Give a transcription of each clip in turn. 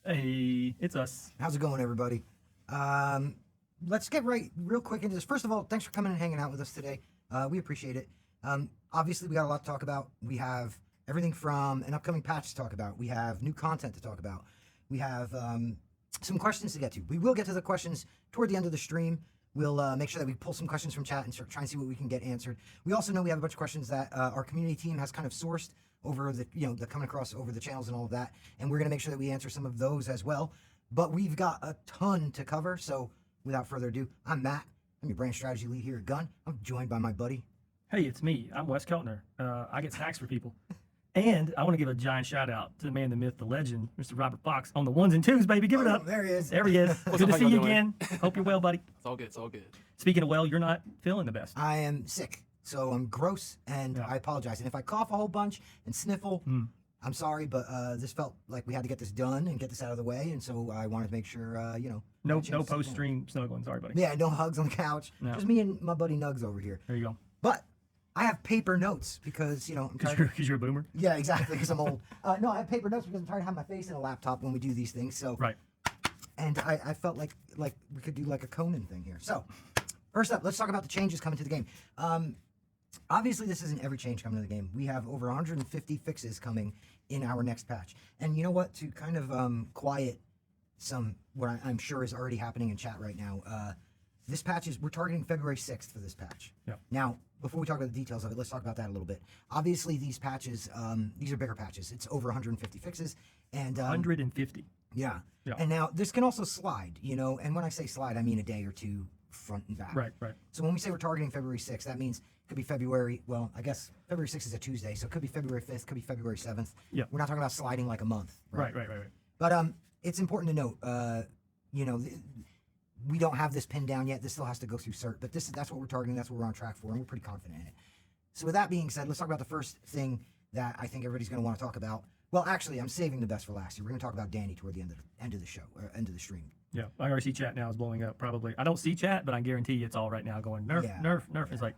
Hey, it's us. How's it going, everybody? Let's get real quick into this. First of all, thanks for coming and hanging out with us today. We appreciate it. Obviously, we got a lot to talk about. We have everything from an upcoming patch to talk about. We have new content to talk about. We have some questions to get to. We will get to the questions toward the end of the stream. We'll make sure that we pull some questions from chat and try and see what we can get answered. We also know we have a bunch of questions that our community team has kind of sourced over the, the coming across over the channels and all of that. And we're going to make sure that we answer some of those as well. But we've got a ton to cover. So without further ado, I'm Matt. I'm your brand strategy lead here at Gun. I'm joined by my buddy. Hey, it's me. I'm Wes Keltner. I get snacks for people. And I want to give a giant shout out to the man, the myth, the legend, Mr. Robert Fox on the ones and twos, baby. Give it up. There he is. There he is. Good to see you again. Hope you're well, buddy. It's all good. It's all good. Speaking of well, you're not feeling the best. I am sick. So I'm gross and I apologize. And if I cough a whole bunch and sniffle, I'm sorry, but this felt like we had to get this done and get this out of the way. And so I wanted to make sure, No post-stream snuggling. Sorry, buddy. Yeah, no hugs on the couch. No. Just me and my buddy Nugs over here. There you go. But I have paper notes because, I'm tired. Because you're a boomer? Yeah, exactly, because I'm old. No, I have paper notes because I'm tired of having my face in a laptop when we do these things. So Right. And I felt like we could do like a Conan thing here. So first up, let's talk about the changes coming to the game. Obviously, this isn't every change coming to the game. We have over 150 fixes coming in our next patch. And you know what? To kind of quiet what I'm sure is already happening in chat right now, this patch we're targeting February 6th for this patch. Yep. Now, before we talk about the details of it, let's talk about that a little bit. Obviously, these patches, these are bigger patches. It's over 150 fixes. And 150. Yeah. Yeah. And now, this can also slide, and when I say slide, I mean a day or two front and back. Right. So when we say we're targeting February 6th, that means it could be February, well, I guess February 6th is a Tuesday, so it could be February 5th, could be February 7th. Yeah. We're not talking about sliding like a month. Right. But it's important to note, we don't have this pinned down yet. This still has to go through cert, but that's what we're targeting. That's what we're on track for, and we're pretty confident in it. So with that being said, let's talk about the first thing that I think everybody's going to want to talk about. Well, actually, I'm saving the best for last. We're going to talk about Danny toward the end of the show, or end of the stream. Yeah. I already see chat now is blowing up, probably. I don't see chat, but I guarantee you it's all right now going, nerf, Yeah. nerf. It's like,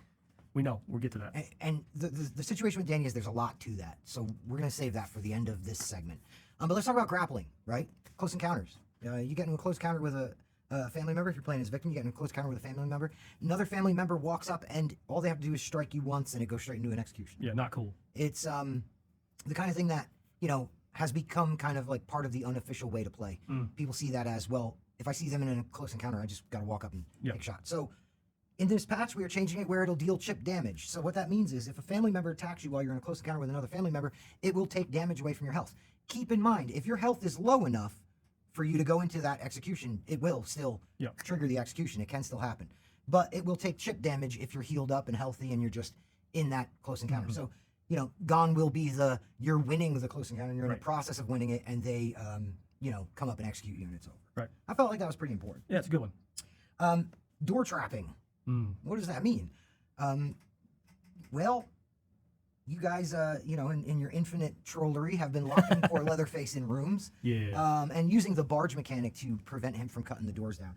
we know. We'll get to that. And the situation with Danny is there's a lot to that. So we're going to save that for the end of this segment. But let's talk about grappling, right? Close encounters. You get into a close encounter with a family member. If you're playing as a victim, you get in a close encounter with a family member. Another family member walks up, and all they have to do is strike you once, and it goes straight into an execution. Yeah, not cool. It's the kind of thing that, has become kind of like part of the unofficial way to play. People see that as, well, if I see them in a close encounter, I just got to walk up and take a shot. So in this patch, we are changing it where it'll deal chip damage. So what that means is if a family member attacks you while you're in a close encounter with another family member, it will take damage away from your health. Keep in mind, if your health is low enough for you to go into that execution, it will still trigger the execution. It can still happen. But it will take chip damage if you're healed up and healthy and you're just in that close encounter. So, gone will be you're winning the close encounter, and you're in the process of winning it, and they, come up and execute you, and it's over. Right. I felt like that was pretty important. Yeah, it's a good one. Door trapping. What does that mean? Well, you guys, in your infinite trollery have been locking poor Leatherface in rooms. Yeah. And using the barge mechanic to prevent him from cutting the doors down.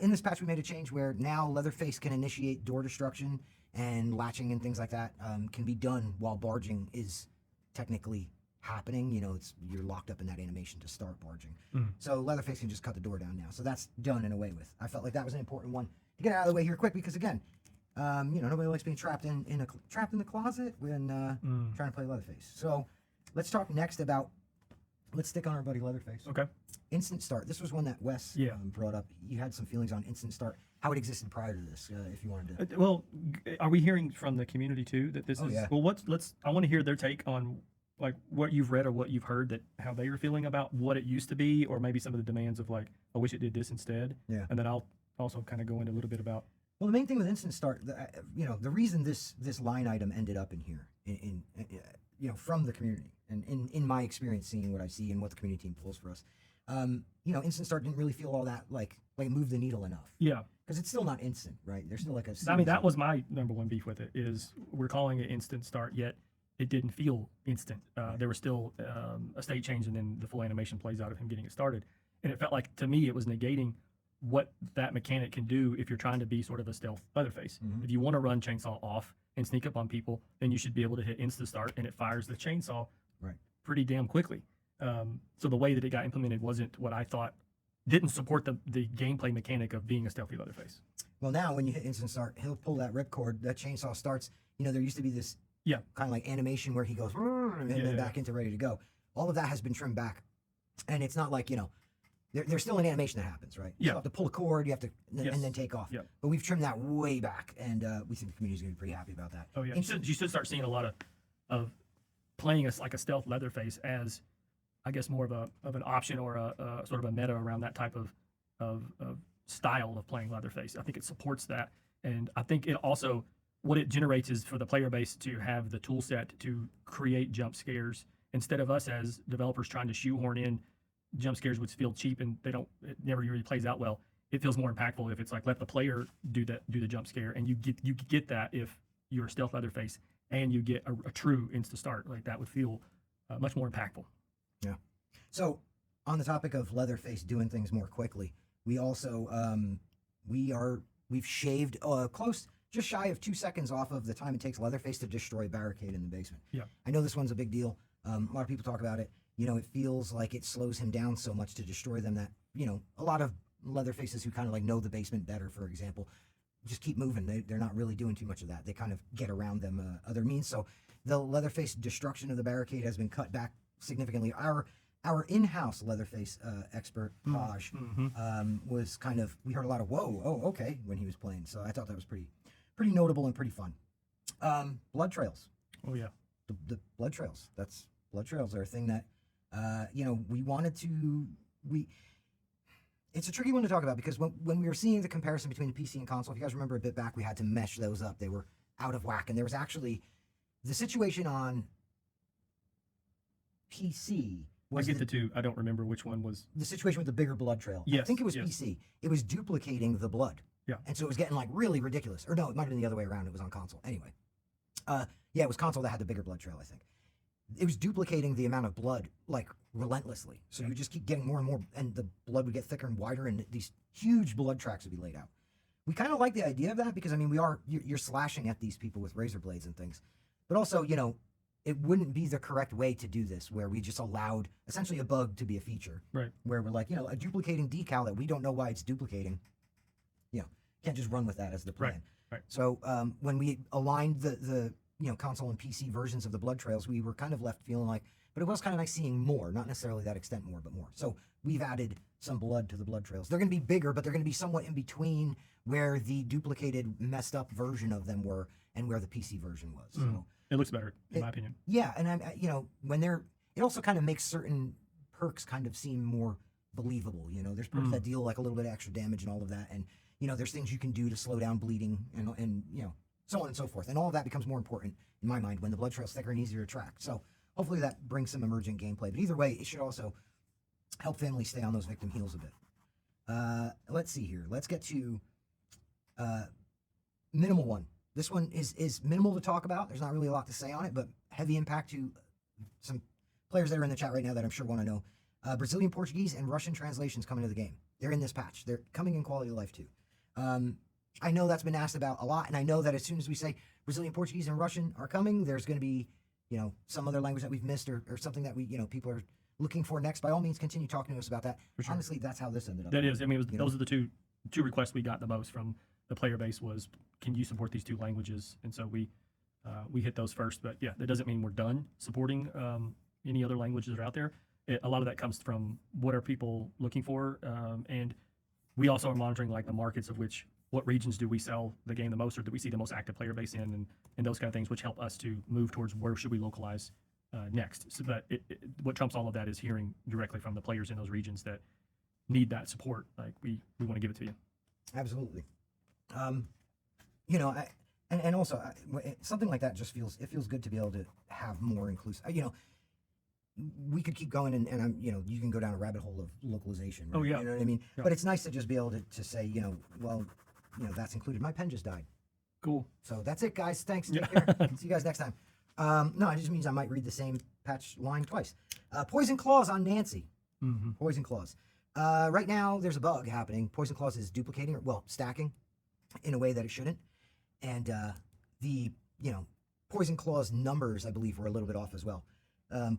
In this patch, we made a change where now Leatherface can initiate door destruction, and latching and things like that can be done while barging is technically happening. You're locked up in that animation to start barging. So Leatherface can just cut the door down now. So that's done and away with. I felt like that was an important one to get out of the way here quick because, again, nobody likes being trapped in the closet when trying to play Leatherface. So let's talk next about. Let's stick on our buddy Leatherface. Okay. Instant start. This was one that Wes brought up. You had some feelings on instant start, how it existed prior to this, if you wanted to. Well, are we hearing from the community too that this is? Yeah. Well, I want to hear their take on like what you've read or what you've heard, that how they are feeling about what it used to be, or maybe some of the demands of like, I wish it did this instead. Yeah. And then I'll also kind of go into a little bit about. Well, the main thing with instant start, the reason this line item ended up in here, in from the community, and in my experience seeing what I see and what the community team pulls for us, instant start didn't really feel all that like move the needle enough. Yeah. Because it's still not instant, right? There's still like a. I mean, that was my number one beef with it, is we're calling it instant start, yet it didn't feel instant. There was still a state change, and then the full animation plays out of him getting it started. And it felt like, to me, it was negating what that mechanic can do if you're trying to be sort of a stealth Leatherface. Mhm. If you want to run chainsaw off and sneak up on people, then you should be able to hit insta start, and it fires the chainsaw Right. pretty damn quickly. So the way that it got implemented wasn't what I thought. Didn't support the gameplay mechanic of being a stealthy Leatherface. Well, now when you hit instant start, he'll pull that ripcord. That chainsaw starts. There used to be this kind of like animation where he goes and then back into ready to go. All of that has been trimmed back, and it's not like there's still an animation that happens, right? You have to pull a cord, you have to and then take off. Yep. But we've trimmed that way back, and we think the community's gonna be pretty happy about that. Oh yeah, you should start seeing a lot of playing us like a stealth Leatherface as, I guess, more of an option or a sort of a meta around that type of style of playing Leatherface. I think it supports that, and I think it also, what it generates is for the player base to have the tool set to create jump scares instead of us as developers trying to shoehorn in jump scares, which feel cheap and it never really plays out well. It feels more impactful if it's like let the player do the jump scare, and you get that if you're a stealth Leatherface and you get a true insta start. Like that would feel much more impactful. Yeah. So on the topic of Leatherface doing things more quickly, we also we've shaved close, just shy of 2 seconds off of the time it takes Leatherface to destroy a barricade in the basement. Yeah. I know this one's a big deal. A lot of people talk about it. It feels like it slows him down so much to destroy them that, a lot of Leatherfaces who kind of like know the basement better, for example, just keep moving. They're not really doing too much of that. They kind of get around them other means. So the Leatherface destruction of the barricade has been cut back significantly. Our in-house Leatherface expert, Raj, was kind of, we heard a lot of, whoa, oh, okay, when he was playing. So I thought that was pretty notable and pretty fun. Blood trails. Oh, yeah. The blood trails. Blood trails are a thing that, we wanted to, it's a tricky one to talk about because when we were seeing the comparison between the PC and console, if you guys remember a bit back, we had to mesh those up. They were out of whack. And there was actually the situation on PC. I get the two. I don't remember which one was. The situation with the bigger blood trail. Yes, I think it was PC. It was duplicating the blood. Yeah. And so it was getting like really ridiculous. Or no, it might have been the other way around. It was on console. Anyway. It was console that had the bigger blood trail, I think. It was duplicating the amount of blood like relentlessly. So you would just keep getting more and more, and the blood would get thicker and wider, and these huge blood tracks would be laid out. We kind of like the idea of that because, I mean, you're slashing at these people with razor blades and things. But also, it wouldn't be the correct way to do this, where we just allowed essentially a bug to be a feature. Right. Where we're like, a duplicating decal that we don't know why it's duplicating. Can't just run with that as the plan. Right. So when we aligned the console and PC versions of the blood trails, we were kind of left feeling like, but it was kind of nice seeing more, not necessarily that extent more, but more. So we've added some blood to the blood trails. They're going to be bigger, but they're going to be somewhat in between where the duplicated, messed up version of them were and where the PC version was. So it looks better, in my opinion. Yeah, and when it also kind of makes certain perks kind of seem more believable. There's perks that deal like a little bit of extra damage and all of that, and there's things you can do to slow down bleeding and so on and so forth. And all of that becomes more important in my mind when the blood trail's thicker and easier to track. So hopefully that brings some emergent gameplay. But either way, it should also help families stay on those victim heels a bit. Let's see here. Let's get to minimal one. This one is minimal to talk about. There's not really a lot to say on it, but heavy impact to some players that are in the chat right now that I'm sure want to know. Brazilian Portuguese and Russian translations coming to the game. They're in this patch. They're coming in quality of life too. I know that's been asked about a lot, and I know that as soon as we say Brazilian Portuguese and Russian are coming, there's going to be, some other language that we've missed or something that we, people are looking for next. By all means, continue talking to us about that. For sure. Honestly, that's how this ended up. That is. I mean, those are the two requests we got the most from the player base was, can you support these two languages? And so we hit those first. But yeah, that doesn't mean we're done supporting any other languages that are out there. A lot of that comes from what are people looking for, and we also are monitoring like the markets of what regions do we sell the game the most, or do we see the most active player base in, and those kind of things, which help us to move towards where should we localize next. So that what trumps all of that is hearing directly from the players in those regions that need that support. Like we want to give it to you. Absolutely. And also something like that just feels good to be able to have more inclusive. We could keep going and you can go down a rabbit hole of localization. Right? Oh yeah. You know what I mean? Yeah. But it's nice to just be able to say, that's included. My pen just died. Cool. So that's it, guys. Thanks. Take care. See you guys next time. No, it just means I might read the same patch line twice. Poison Claws on Nancy. Mm-hmm. Poison Claws. Right now, there's a bug happening. Poison Claws is duplicating, stacking in a way that it shouldn't. And the Poison Claws numbers, I believe, were a little bit off as well.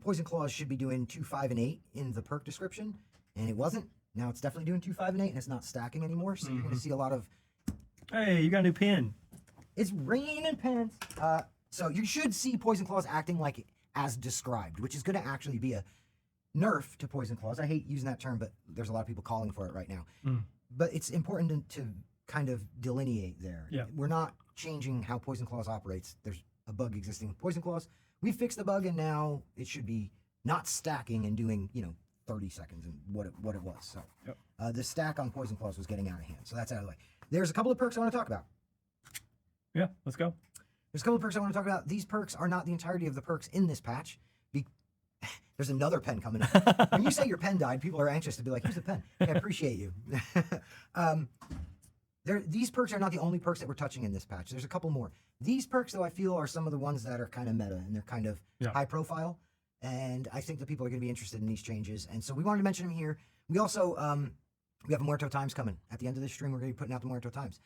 Poison Claws should be doing 2, 5, and 8 in the perk description, and it wasn't. Now it's definitely doing 2, 5, and 8, and it's not stacking anymore. So you're going to see a lot of. Hey, you got a new pin. It's raining pens. So you should see Poison Claws acting like as described, which is going to actually be a nerf to Poison Claws. I hate using that term, but there's a lot of people calling for it right now. But it's important to kind of delineate there. Yeah. We're not changing how Poison Claws operates. There's a bug existing with Poison Claws. We fixed the bug, and now it should be not stacking and doing, 30 seconds and what it was. So the stack on Poison Claws was getting out of hand. So that's out of the way. There's a couple of perks I want to talk about. Yeah, let's go. There's a couple of perks I want to talk about. These perks are not the entirety of the perks in this patch. There's another pen coming up. When you say your pen died, people are anxious to be like, here's the pen. I appreciate you. These perks are not the only perks that we're touching in this patch. There's a couple more. These perks, though, I feel are some of the ones that are kind of meta, and they're kind of high profile. And I think that people are going to be interested in these changes. And so we wanted to mention them here. We also, we have Muerto Times coming. At the end of this stream, we're going to be putting out the Muerto Times.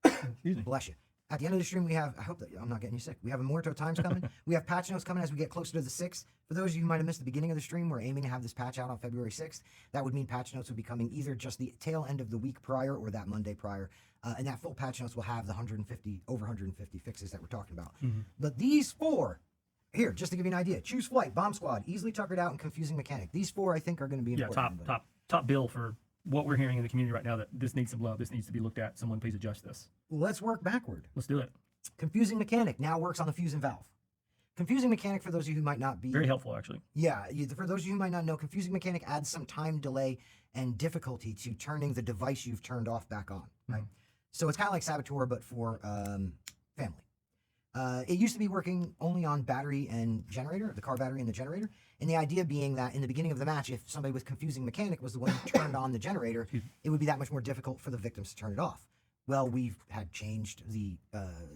Excuse me. Bless you. At the end of the stream, we have, I hope that I'm not getting you sick. We have a Muerto Times coming. We have patch notes coming as we get closer to the 6th. For those of you who might have missed the beginning of the stream, we're aiming to have this patch out on February 6th. That would mean patch notes would be coming either just the tail end of the week prior or that Monday prior. And that full patch notes will have the over 150 fixes that we're talking about. But these 4, here, just to give you an idea, Choose Flight, Bomb Squad, Easily Tuckered Out, and Confusing Mechanic. These 4, I think, are going to be important. Top bill for what we're hearing in the community right now, that this needs some love. This needs to be looked at. Someone please adjust this. Let's work backward. Let's do it. Confusing Mechanic now works on the fuse and valve. Confusing Mechanic, for those of you who might not be... Very helpful, actually. Yeah, for those of you who might not know, Confusing Mechanic adds some time delay and difficulty to turning the device you've turned off back on, right? So it's kind of like Saboteur, but for family. It used to be working only on battery and generator, the car battery and the generator. And the idea being that in the beginning of the match, if somebody with Confusing Mechanic was the one who turned on the generator, it would be that much more difficult for the victims to turn it off. Well, we've had changed the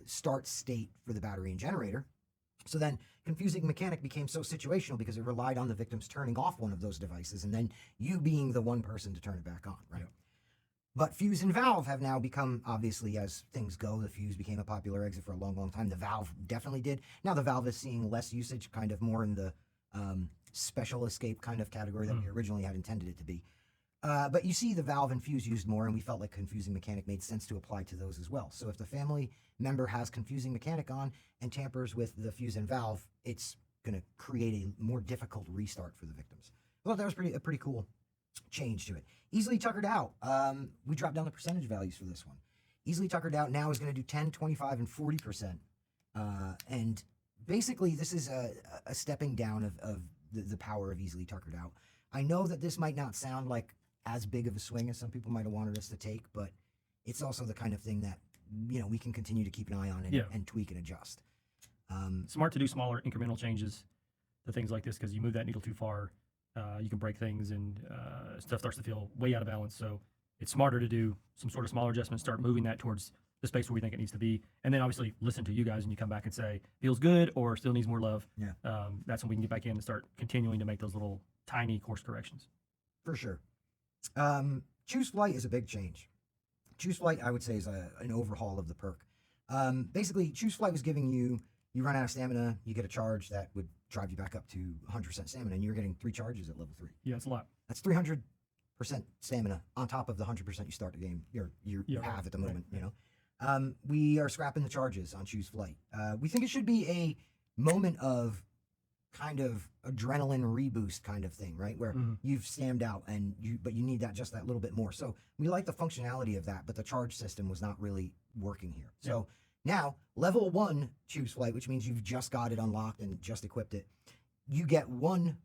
start state for the battery and generator. So then Confusing Mechanic became so situational because it relied on the victims turning off one of those devices and then you being the one person to turn it back on, right? But Fuse and Valve have now become, obviously, as things go, the Fuse became a popular exit for a long, long time. The Valve definitely did. Now the Valve is seeing less usage, kind of more in the special escape kind of category that we originally had intended it to be. But you see the Valve and Fuse used more, and we felt like Confusing Mechanic made sense to apply to those as well. So if the family member has Confusing Mechanic on and tampers with the Fuse and Valve, it's going to create a more difficult restart for the victims. Well, that was a pretty cool change to it. Easily Tuckered Out. We dropped down the percentage values for this one. Easily Tuckered Out now is going to do 10, 25, and 40%. And basically, this is a stepping down of the power of Easily Tuckered Out. I know that this might not sound like as big of a swing as some people might have wanted us to take, but it's also the kind of thing that, we can continue to keep an eye on and tweak and adjust. Smart to do smaller incremental changes to things like this, because you move that needle too far, you can break things and stuff starts to feel way out of balance. So it's smarter to do some sort of smaller adjustments, start moving that towards the space where we think it needs to be, and then obviously listen to you guys and you come back and say, feels good or still needs more love. That's when we can get back in and start continuing to make those little tiny course corrections. For sure. Choose Flight is a big change. Choose Flight, I would say, is an overhaul of the perk. Basically, Choose Flight was giving you run out of stamina, you get a charge that would drive you back up to 100% stamina, and you're getting 3 charges at level 3. Yeah, it's a lot. That's 300% stamina on top of the 100% you start the game you have at the moment. We are scrapping the charges on Choose Flight. We think it should be a moment of kind of adrenaline reboost kind of thing, right? Where you've stammed out but you need just that little bit more. So we like the functionality of that, but the charge system was not really working here. So now level 1 Choose Flight, which means you've just got it unlocked and just equipped it. You get 1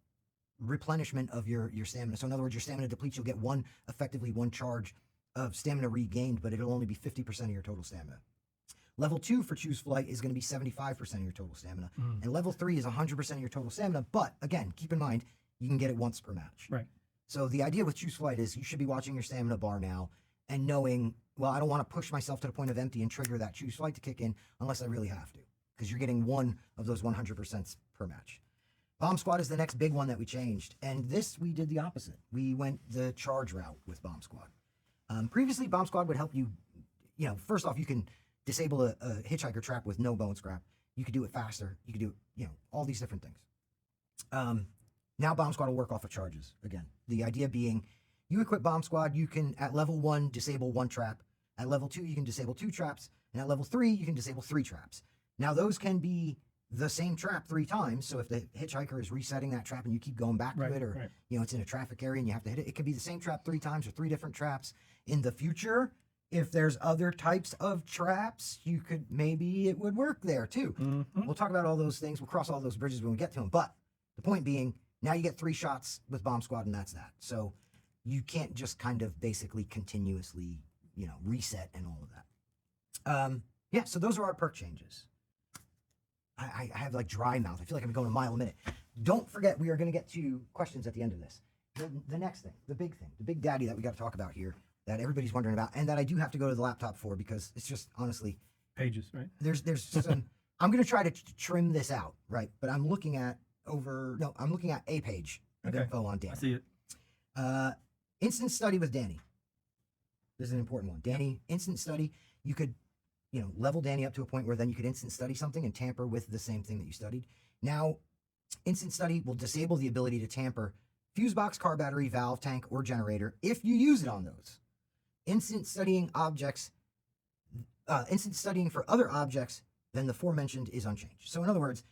replenishment of your stamina. So in other words, your stamina depletes, you'll get effectively one charge of stamina regained, but it'll only be 50% of your total stamina. Level 2 for Choose Flight is going to be 75% of your total stamina. And level 3 is 100% of your total stamina. But again, keep in mind, you can get it once per match. Right. So the idea with Choose Flight is you should be watching your stamina bar now and knowing, well, I don't want to push myself to the point of empty and trigger that Choose Flight to kick in unless I really have to, because you're getting 1 of those 100% per match. Bomb Squad is the next big one that we changed. And this, we did the opposite. We went the charge route with Bomb Squad. Previously, Bomb Squad would help you, first off, you can disable a hitchhiker trap with no bone scrap. You could do it faster. You could do it, all these different things. Now Bomb Squad will work off of charges again. The idea being, you equip Bomb Squad, you can at level 1 disable 1 trap. At level 2, you can disable 2 traps, and at level 3, you can disable 3 traps. Now those can be the same trap 3 times. So if the hitchhiker is resetting that trap and you keep going back to it, or it's in a traffic area and you have to hit it, it could be the same trap 3 times or 3 different traps. In the future, if there's other types of traps, maybe it would work there too. We'll talk about all those things. We'll cross all those bridges when we get to them. But the point being, now you get 3 shots with Bomb Squad, and that's that. So you can't just kind of basically continuously, reset and all of that. Yeah, so those are our perk changes. I have like dry mouth. I feel like I'm going a mile a minute. Don't forget, we are going to get to questions at the end of this. The next thing, the big daddy that we got to talk about here, that everybody's wondering about, and that I do have to go to the laptop for, because it's just honestly pages, right? There's some. I'm going to try to trim this out, right? But I'm looking at I'm looking at a page of info on Danny. I see it. Instant study with Danny. This is an important one. Danny, instant study. You could, level Danny up to a point where then you could instant study something and tamper with the same thing that you studied. Now, instant study will disable the ability to tamper fuse box, car battery, valve, tank, or generator if you use it on those. Instant studying for other objects than the aforementioned is unchanged. So in other words,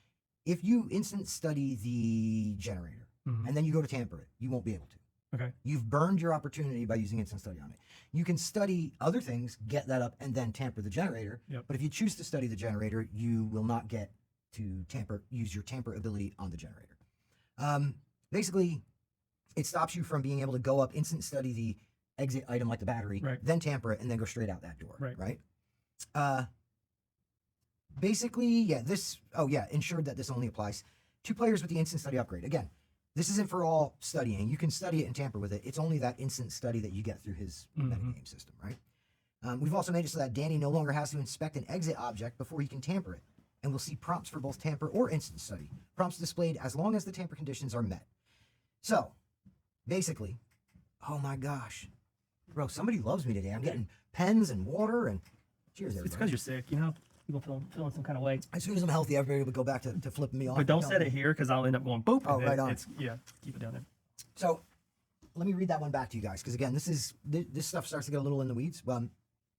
if you instant study the generator and then you go to tamper it, you won't be able to. Okay. You've burned your opportunity by using instant study on it. You can study other things, get that up, and then tamper the generator. Yep. But if you choose to study the generator, you will not get to use your tamper ability on the generator. Basically, it stops you from being able to go up, instant study the exit item like the battery, then tamper it, and then go straight out that door. Right? Basically, yeah, ensured that this only applies to players with the instant study upgrade. Again, this isn't for all studying. You can study it and tamper with it. It's only that instant study that you get through his metagame system, right? We've also made it so that Danny no longer has to inspect an exit object before he can tamper it, and we'll see prompts for both tamper or instant study. Prompts displayed as long as the tamper conditions are met. So, basically, oh my gosh. Bro, somebody loves me today. I'm getting pens and water, and cheers, everybody. It's because you're sick, People feeling some kind of way. As soon as I'm healthy, everybody will go back to flipping me off. But don't set it here, because I'll end up going boop. Oh, right on. Keep it down there. So, let me read that one back to you guys, because again, this stuff starts to get a little in the weeds.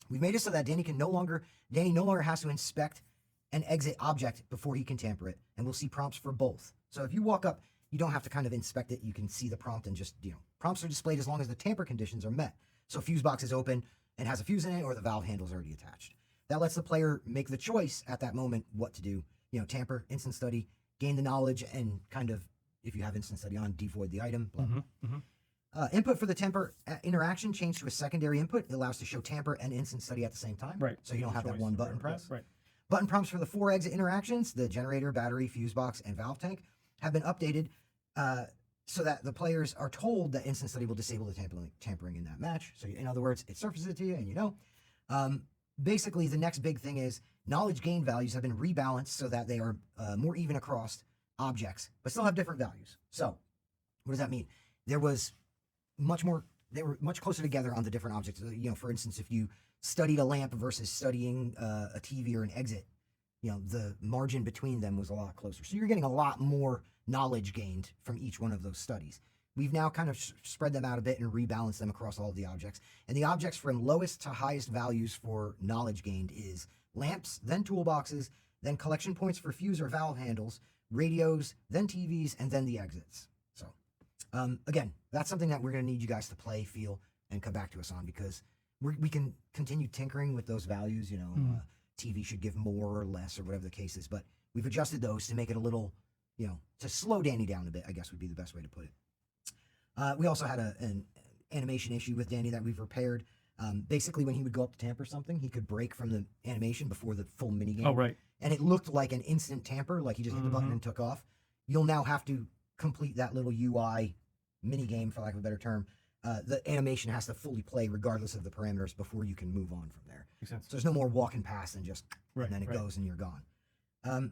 We've made it so that Danny no longer has to inspect an exit object before he can tamper it, and we'll see prompts for both. So if you walk up, you don't have to kind of inspect it. You can see the prompt and just, prompts are displayed as long as the tamper conditions are met. So fuse box is open and has a fuse in it, or the valve handle is already attached. That lets the player make the choice at that moment what to do. Tamper, instant study, gain the knowledge, and kind of, if you have instant study on, devoid the item. Blah, blah. Input for the tamper interaction changed to a secondary input. It allows to show tamper and instant study at the same time. Right. So you don't have that one button press. Right. Button prompts for the 4 exit interactions, the generator, battery, fuse box, and valve tank, have been updated so that the players are told that instant study will disable the tampering in that match. So in other words, it surfaces it to you, and basically, the next big thing is knowledge gain values have been rebalanced so that they are more even across objects, but still have different values. So, what does that mean? They were much closer together on the different objects. For instance, if you studied a lamp versus studying a TV or an exit, the margin between them was a lot closer. So you're getting a lot more knowledge gained from each one of those studies. We've now kind of spread them out a bit and rebalanced them across all of the objects. And the objects from lowest to highest values for knowledge gained is lamps, then toolboxes, then collection points for fuse or valve handles, radios, then TVs, and then the exits. So, again, that's something that we're going to need you guys to play, feel, and come back to us on, because we can continue tinkering with those values. TV should give more or less or whatever the case is. But we've adjusted those to make it a little, to slow Danny down a bit, I guess would be the best way to put it. We also had an animation issue with Danny that we've repaired. Basically, when he would go up to tamper something, he could break from the animation before the full minigame. Oh, right. And it looked like an instant tamper, like he just hit the button and took off. You'll now have to complete that little UI minigame, for lack of a better term. The animation has to fully play regardless of the parameters before you can move on from there. Makes sense. So there's no more walking past and just, and then it goes and you're gone.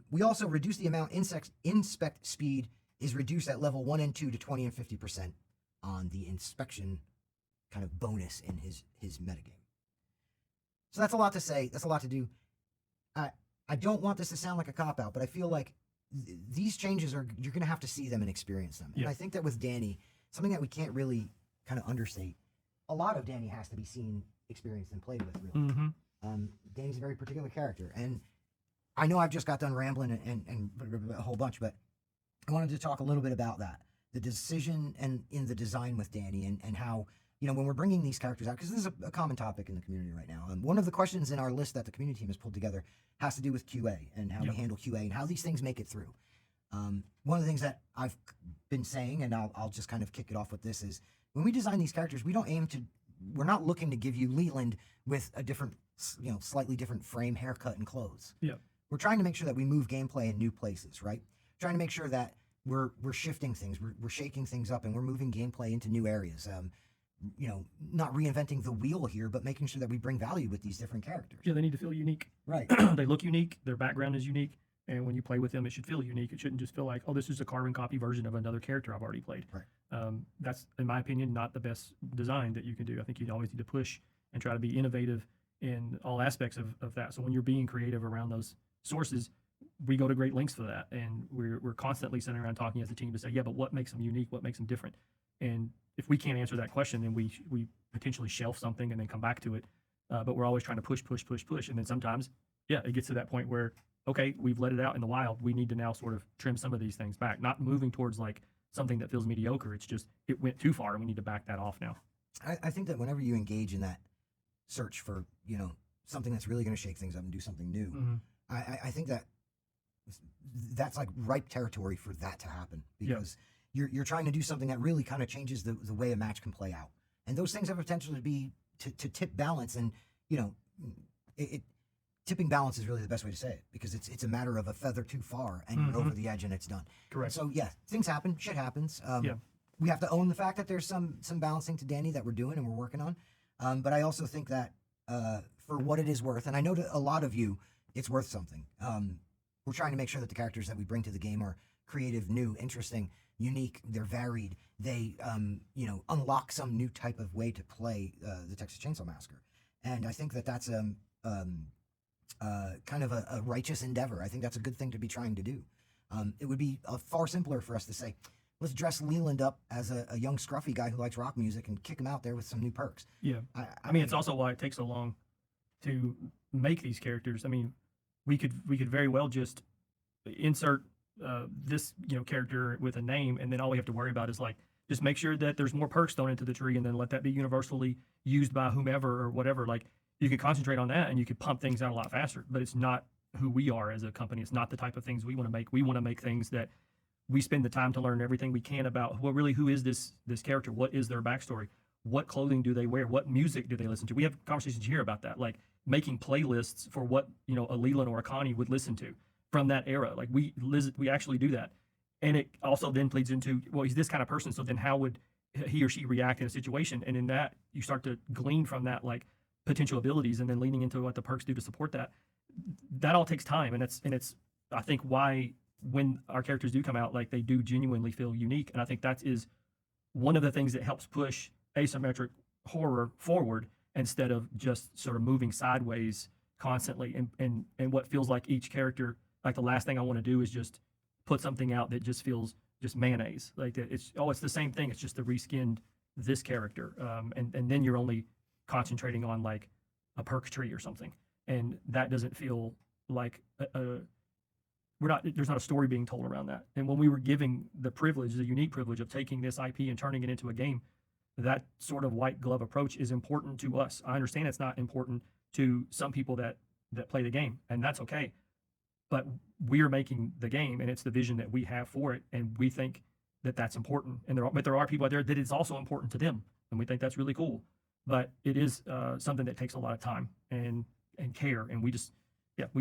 We also reduced the amount inspect speed is reduced at level 1 and 2 to 20 and 50% on the inspection kind of bonus in his metagame. So that's a lot to say. That's a lot to do. I don't want this to sound like a cop-out, but I feel like these changes you're going to have to see them and experience them. And Yeah. I think that with Danny, something that we can't really kind of understate, a lot of Danny has to be seen, experienced, and played with, really. Mm-hmm. Danny's a very particular character. And I know I've just got done rambling and a whole bunch, but I wanted to talk a little bit about that. The decision and in the design with Danny and how, when we're bringing these characters out, because this is a common topic in the community right now. One of the questions in our list that the community team has pulled together has to do with QA and how we handle QA and how these things make it through. One of the things that I've been saying, and I'll just kind of kick it off with this, is when we design these characters, we're not looking to give you Leland with a different, slightly different frame, haircut, and clothes. Yeah. We're trying to make sure that we move gameplay in new places, right? Trying to make sure that we're shifting things, we're shaking things up, and we're moving gameplay into new areas. Not reinventing the wheel here, but making sure that we bring value with these different characters. Yeah, they need to feel unique. Right. They look unique. Their background is unique. And when you play with them, it should feel unique. It shouldn't just feel like, oh, this is a carbon copy version of another character I've already played. Right. That's, in my opinion, not the best design that you can do. I think you always need to push and try to be innovative in all aspects of that. So when you're being creative around those sources, we go to great lengths for that. And we're constantly sitting around talking as a team to say, yeah, but what makes them unique? What makes them different? And if we can't answer that question, then we potentially shelf something and then come back to it. But we're always trying to push. And then sometimes, yeah, it gets to that point where, okay, we've let it out in the wild. We need to now sort of trim some of these things back, not moving towards like something that feels mediocre. It's just, it went too far and we need to back that off now. I think that whenever you engage in that search for, something that's really going to shake things up and do something new, I think that that's like ripe territory for that to happen, because you're trying to do something that really kind of changes the way a match can play out. And those things have potential to be, to tip balance. And, tipping balance is really the best way to say it, because it's a matter of a feather too far and you're over the edge and it's done. Correct. So yeah, things happen, shit happens. Yeah. We have to own the fact that there's some balancing to Danny that we're doing and we're working on. But I also think that for what it is worth, and I know to a lot of you, it's worth something. We're trying to make sure that the characters that we bring to the game are creative, new, interesting, unique. They're varied. They, unlock some new type of way to play the Texas Chain Saw Massacre. And I think that that's kind of a righteous endeavor. I think that's a good thing to be trying to do. It would be far simpler for us to say, let's dress Leland up as a young scruffy guy who likes rock music and kick him out there with some new perks. Yeah. I mean, it's also why it takes so long to make these characters. I mean, we could very well just insert this character with a name, and then all we have to worry about is like just make sure that there's more perks thrown into the tree, and then let that be universally used by whomever or whatever. Like, you could concentrate on that and you could pump things out a lot faster, but it's not who we are as a company. It's not the type of things we want to make. We want to make things that we spend the time to learn everything we can about who is this character? What is their backstory? What clothing do they wear? What music do they listen to? We have conversations here about that, like making playlists for what, a Leland or a Connie would listen to from that era. Like we actually do that. And it also then leads into, well, he's this kind of person. So then how would he or she react in a situation? And in that, you start to glean from that, like, potential abilities, and then leaning into what the perks do to support that. That all takes time, and it's I think why when our characters do come out, like, they do genuinely feel unique. And I think that is one of the things that helps push asymmetric horror forward instead of just sort of moving sideways constantly. And what feels like each character, like, the last thing I want to do is just put something out that just feels just mayonnaise. Like, it's the same thing. It's just the reskinned this character, and then you're only concentrating on like a perk tree or something, and that doesn't feel like there's not a story being told around that. And when we were giving the unique privilege of taking this IP and turning it into a game, that sort of white glove approach is important to us. I understand it's not important to some people that play the game, and that's okay, but we're making the game, and it's the vision that we have for it, and we think that that's important. And there are people out there that it's also important to them, and we think that's really cool. But it is something that takes a lot of time and care, and we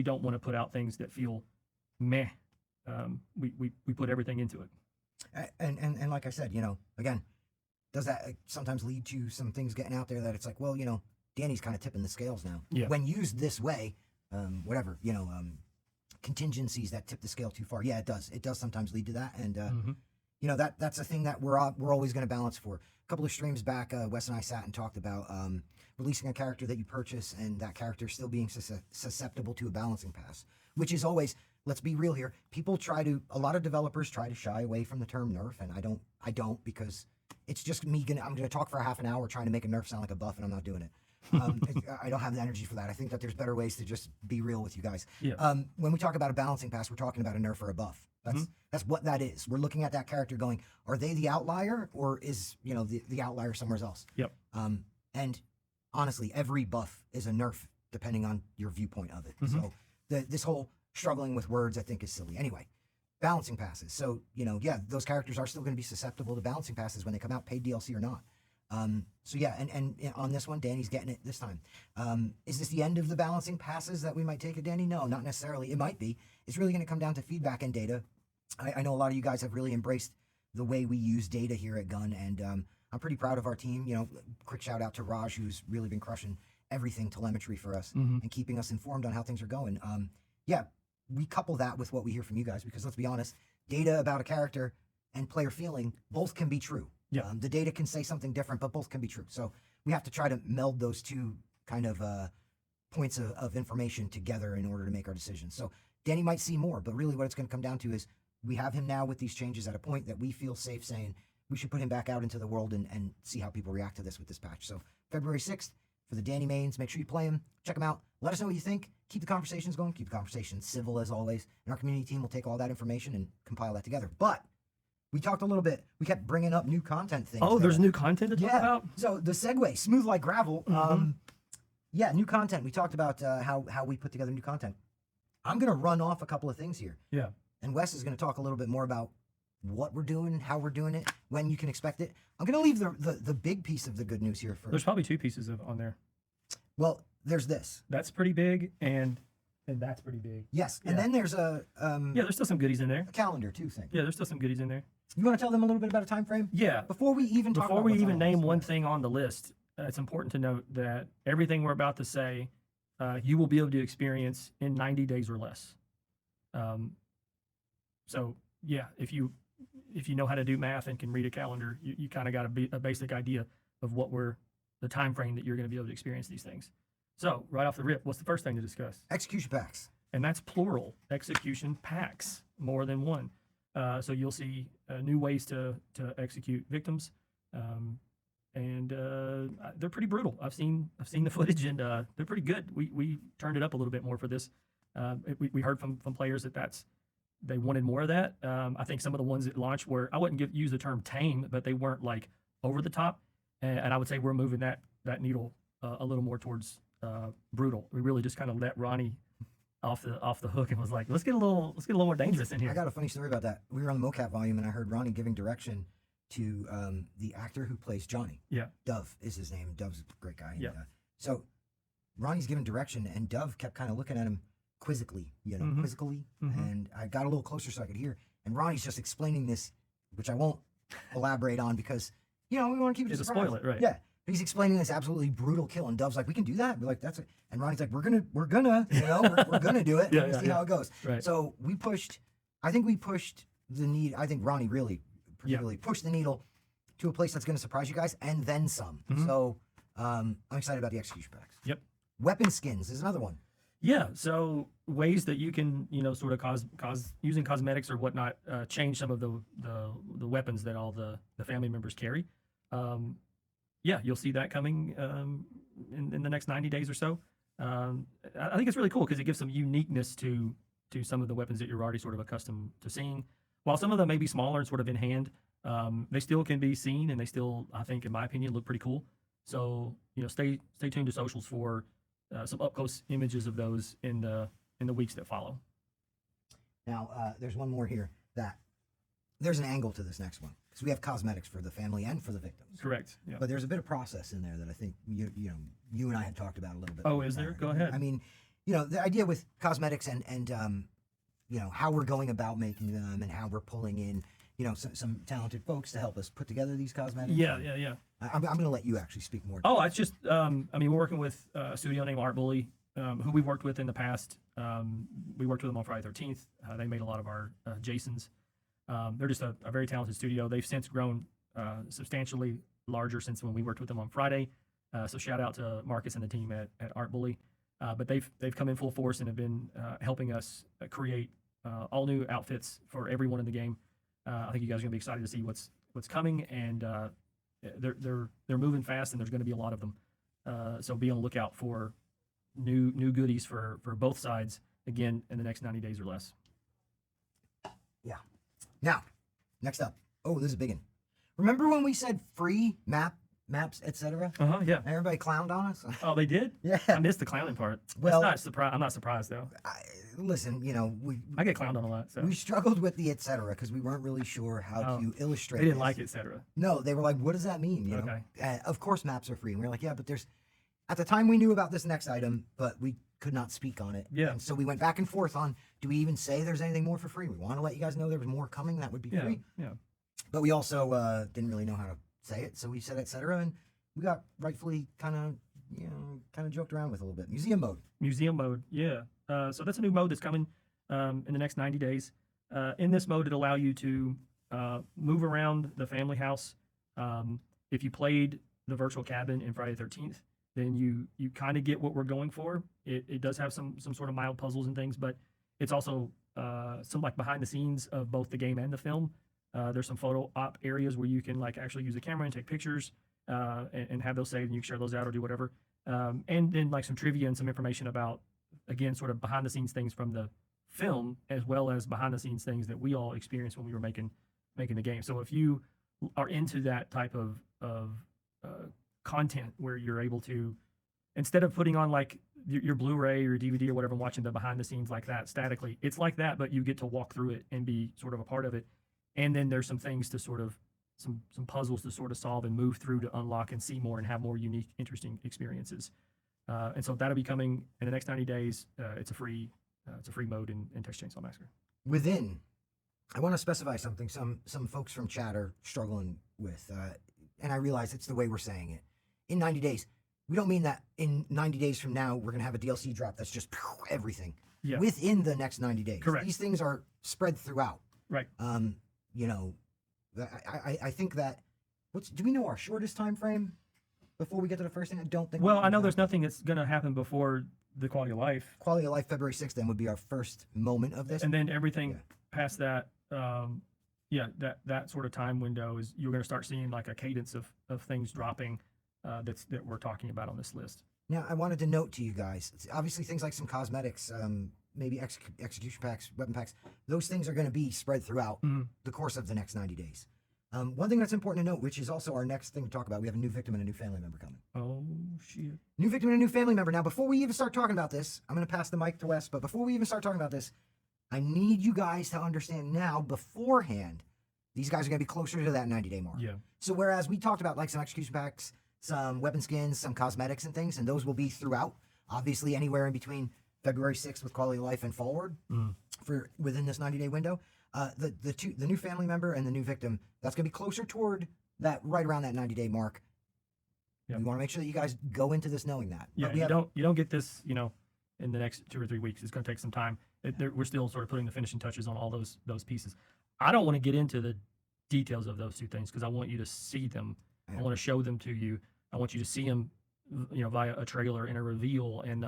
don't want to put out things that feel meh. We put everything into it. And like I said, again, does that sometimes lead to some things getting out there that it's like, well, Danny's kind of tipping the scales now. Yeah. When used this way, whatever, contingencies that tip the scale too far. Yeah, it does. It does sometimes lead to that, and that's a thing that we're always going to balance for. A couple of streams back, Wes and I sat and talked about releasing a character that you purchase and that character still being susceptible to a balancing pass, which is always, let's be real here. A lot of developers try to shy away from the term nerf, and I don't because it's just I'm gonna talk for a half an hour trying to make a nerf sound like a buff, and I'm not doing it. I don't have the energy for that. I think that there's better ways to just be real with you guys. Yeah. When we talk about a balancing pass, we're talking about a nerf or a buff. That's what that is. We're looking at that character going, are they the outlier, or is the outlier somewhere else? Yep. And honestly, every buff is a nerf depending on your viewpoint of it. So this whole struggling with words, I think, is silly. Anyway, balancing passes. So those characters are still going to be susceptible to balancing passes when they come out, paid DLC or not. So yeah, and on this one, Danny's getting it this time. Is this the end of the balancing passes that we might take it, Danny? No, not necessarily. It might be. It's really going to come down to feedback and data. I know a lot of you guys have really embraced the way we use data here at Gun, and I'm pretty proud of our team. Quick shout out to Raj, who's really been crushing everything telemetry for us and keeping us informed on how things are going. We couple that with what we hear from you guys, because let's be honest, data about a character and player feeling both can be true. Yeah. The data can say something different, but both can be true. So we have to try to meld those two kind of points of information together in order to make our decisions. So Danny might see more, but really what it's going to come down to is we have him now with these changes at a point that we feel safe saying we should put him back out into the world and see how people react to this with this patch. So February 6th for the Danny mains. Make sure you play him. Check him out. Let us know what you think. Keep the conversations going. Keep the conversations civil as always. And our community team will take all that information and compile that together. But we talked a little bit. We kept bringing up new content things. Oh, there's new content to talk about? So the segue, smooth like gravel. New content. We talked about how we put together new content. I'm going to run off a couple of things here. Yeah. And Wes is going to talk a little bit more about what we're doing, how we're doing it, when you can expect it. I'm going to leave the big piece of the good news here first. There's probably two pieces on there. Well, there's this. That's pretty big, and that's pretty big. Yes, and then there's a there's still some goodies in there. a calendar too thing. Yeah, there's still some goodies in there. You want to tell them a little bit about a time frame? Yeah. Before we even talk about what's on the name list. one thing on the list, it's important to note that everything we're about to say, you will be able to experience in 90 days or less. So yeah, if you know how to do math and can read a calendar, you kind of got a basic idea of the time frame that you're going to be able to experience these things. So right off the rip, what's the first thing to discuss? Execution packs. And that's plural, execution packs, more than one. So you'll see new ways to execute victims, and they're pretty brutal. I've seen the footage, and they're pretty good. We turned it up a little bit more for this. We heard from players that they wanted more of that. I think some of the ones that launched were, I wouldn't use the term tame, but they weren't like over the top. And I would say we're moving that needle a little more towards brutal. We really just kind of let Ronnie off the hook and was like, let's get a little more dangerous in here. I got a funny story about that. We were on the mocap volume, and I heard Ronnie giving direction to the actor who plays Johnny. Yeah. Dove is his name. Dove's a great guy. Yeah. So Ronnie's giving direction, and Dove kept kind of looking at him quizzically, quizzically. And I got a little closer so I could hear. And Ronnie's just explaining this, which I won't elaborate on because, we want to keep it a surprise. Spoil it, right? Yeah. He's explaining this absolutely brutal kill, and Dove's like, "We can do that." We're like, "That's it." And Ronnie's like, "We're gonna, we're gonna do it. Yeah, see how it goes." Right. So we pushed. I think we pushed the need. I think Ronnie really, particularly pushed the needle to a place that's going to surprise you guys, and then some. So I'm excited about the execution packs. Yep. Weapon skins is another one. Yeah. So ways that you can, sort of cause using cosmetics or whatnot, change some of the weapons that all the family members carry. Yeah, you'll see that coming in the next 90 days or so. I think it's really cool because it gives some uniqueness to some of the weapons that you're already sort of accustomed to seeing. While some of them may be smaller and sort of in hand, they still can be seen, and they still, I think, in my opinion, look pretty cool. So stay tuned to socials for some up close images of those in the weeks that follow. Now, there's one more here that there's an angle to this next one because we have cosmetics for the family and for the victims. Correct. Yeah. But there's a bit of process in there that I think you and I had talked about a little bit. Oh, is there? Go ahead. I mean, the idea with cosmetics and how we're going about making them and how we're pulling in some talented folks to help us put together these cosmetics. Yeah. I'm going to let you actually speak more. Oh, it's just we're working with a studio named Art Bully, who we've worked with in the past. We worked with them on Friday 13th. They made a lot of our Jasons. They're just a very talented studio. They've since grown substantially larger since when we worked with them on Friday. So shout out to Marcus and the team at Art Bully. But they've come in full force and have been helping us create all new outfits for everyone in the game. I think you guys are gonna be excited to see what's coming, and they're moving fast, and there's gonna be a lot of them. So be on the lookout for new goodies for both sides again in the next 90 days or less. Yeah. Now, next up. Oh, this is a big one. Remember when we said free maps, etc.? Yeah. Everybody clowned on us. Oh, they did? Yeah. I missed the clowning part. Well, I'm not surprised though. Listen, I get clowned on a lot. So we struggled with the etc. because we weren't really sure how to illustrate. They didn't this. like etc. No, they were like, "What does that mean?" You know? Okay. Of course, maps are free. And we were like, "Yeah, but there's." At the time, we knew about this next item, but we could not speak on it. Yeah. And so we went back and forth on: do we even say there's anything more for free? We want to let you guys know there was more coming that would be free. Yeah. But we also didn't really know how to say it, so we said etc. And we got rightfully kind of joked around with a little bit. Museum mode. Yeah. So that's a new mode that's coming in the next 90 days. In this mode, it'll allow you to move around the family house. If you played the virtual cabin in Friday the 13th, then you kind of get what we're going for. It does have some sort of mild puzzles and things, but it's also some like behind the scenes of both the game and the film. There's some photo op areas where you can like actually use the camera and take pictures and have those saved, and you can share those out or do whatever. And then like some trivia and some information about, again, sort of behind the scenes things from the film, as well as behind the scenes things that we all experienced when we were making the game. So if you are into that type of content where you're able to, instead of putting on like your Blu-ray or DVD or whatever and watching the behind the scenes like that statically, it's like that, but you get to walk through it and be sort of a part of it. And then there's some things to sort of some puzzles to sort of solve and move through to unlock and see more and have more unique, interesting experiences. And so that'll be coming in the next 90 days. It's a free mode in Texas Chain Saw Massacre. Within, I want to specify something some folks from chat are struggling with, and I realize it's the way we're saying it. In 90 days, we don't mean that in 90 days from now we're going to have a DLC drop that's just everything. Yeah. Within the next 90 days. Correct. These things are spread throughout. Right. I think that, do we know our shortest time frame before we get to the first thing? I don't think. Well, I know there's nothing that's going to happen before the quality of life. Quality of life, February 6th, then would be our first moment of this. And then everything past that, that sort of time window is you're going to start seeing like a cadence of things dropping that we're talking about on this list. Now, I wanted to note to you guys, obviously things like some cosmetics, maybe execution packs, weapon packs, those things are going to be spread throughout the course of the next 90 days. One thing that's important to note, which is also our next thing to talk about, we have a new victim and a new family member coming. Oh, shit. New victim and a new family member. Now, before we even start talking about this, I'm going to pass the mic to Wes, but before we even start talking about this, I need you guys to understand now, beforehand, these guys are going to be closer to that 90-day mark. Yeah. So whereas we talked about like some execution packs, some weapon skins, some cosmetics and things, and those will be throughout, obviously anywhere in between February 6th with quality of life and forward for within this 90-day window. The new family member and the new victim, that's going to be closer toward that, right around that 90-day mark. Yep. We want to make sure that you guys go into this knowing that. Yeah, you don't get this, in the next 2 or 3 weeks. It's going to take some time. We're still sort of putting the finishing touches on all those pieces. I don't want to get into the details of those two things because I want you to see them. I want to show them to you. I want you to see them, via a trailer and a reveal and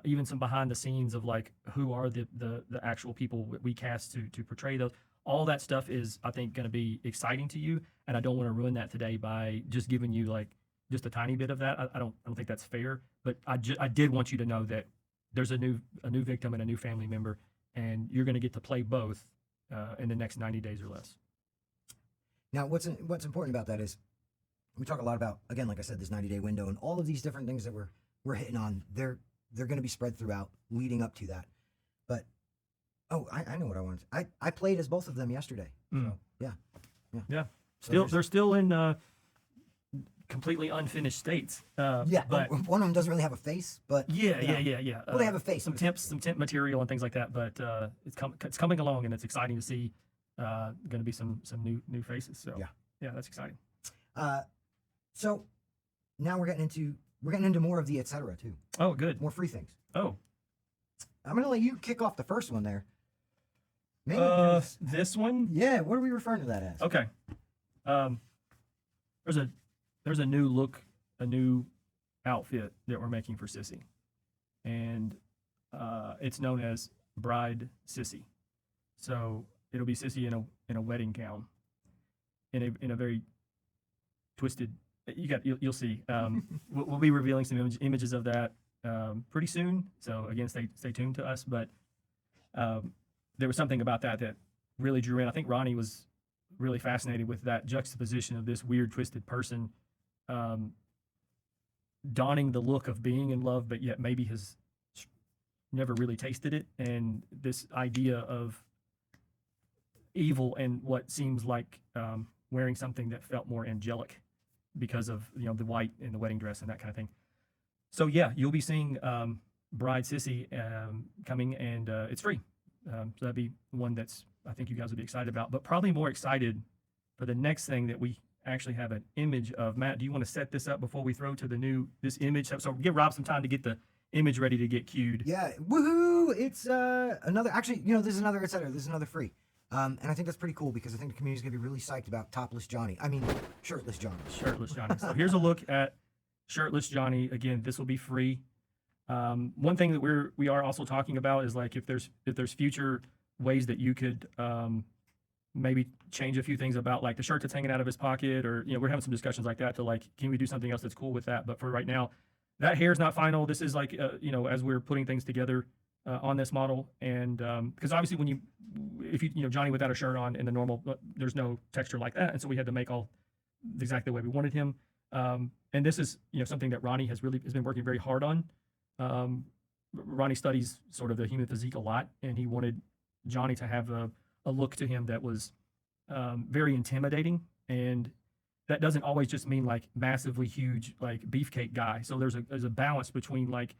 even some behind the scenes of like who are the actual people we cast to portray those. All that stuff is, I think, going to be exciting to you, and I don't want to ruin that today by just giving you like just a tiny bit of that. I don't think that's fair, but I did want you to know that there's a new victim and a new family member, and you're going to get to play both in the next 90 days or less. Now, what's important about that is we talk a lot about, again, like I said, this 90-day window and all of these different things that we're hitting on. They're going to be spread throughout, leading up to that. But I know what I wanted. I played as both of them yesterday. So, yeah. So They're still in completely unfinished states. But one of them doesn't really have a face. But yeah. Well, they have a face. Some temp material and things like that. But it's coming along, and it's exciting to see. Going to be some new faces. So yeah, that's exciting. So now we're getting into more of the etc. too. Oh, good. More free things. Oh, I'm gonna let you kick off the first one there. Maybe this one. Yeah. What are we referring to that as? Okay. There's a new look, a new outfit that we're making for Sissy, and it's known as Bride Sissy. So it'll be Sissy in a wedding gown, in a very twisted. You'll see. We'll be revealing some images of that pretty soon. So again, stay tuned to us. But there was something about that really drew in. I think Ronnie was really fascinated with that juxtaposition of this weird, twisted person donning the look of being in love, but yet maybe has never really tasted it, and this idea of evil and what seems like wearing something that felt more angelic because of the white in the wedding dress and that kind of thing. So yeah, you'll be seeing Bride Sissy coming, and it's free. So that'd be one that's I think you guys would be excited about, but probably more excited for the next thing that we actually have an image of. Matt, do you want to set this up before we throw to this image? So give Rob some time to get the image ready to get queued. Yeah, woohoo! It's another. Actually, this is another etc. This is another free, and I think that's pretty cool because I think the community's gonna be really psyched about topless Johnny. I mean, shirtless Johnny. Shirtless Johnny. So here's a look at shirtless Johnny. Again, this will be free. One thing that we are also talking about is like if there's future ways that you could maybe change a few things about like the shirt that's hanging out of his pocket, or we're having some discussions like that to like, can we do something else that's cool with that? But for right now, that hair is not final. This is like as we're putting things together on this model, and because obviously if you Johnny without a shirt on in the normal, there's no texture like that, and so we had to make all exactly the way we wanted him. And this is something that Ronnie has been working very hard on. Ronnie studies sort of the human physique a lot, and he wanted Johnny to have a look to him that was very intimidating, and that doesn't always just mean like massively huge like beefcake guy. So there's a balance between like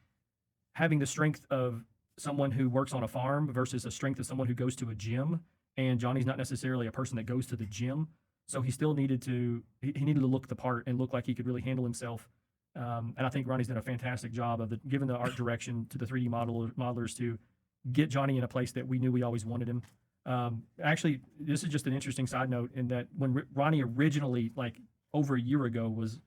having the strength of someone who works on a farm versus a strength of someone who goes to a gym. And Johnny's not necessarily a person that goes to the gym, so he still needed to look the part and look like he could really handle himself. And I think Ronnie's done a fantastic job of giving the art direction to the 3D modelers to get Johnny in a place that we knew we always wanted him. Actually, this is just an interesting side note in that when Ronnie originally, like over a year ago, was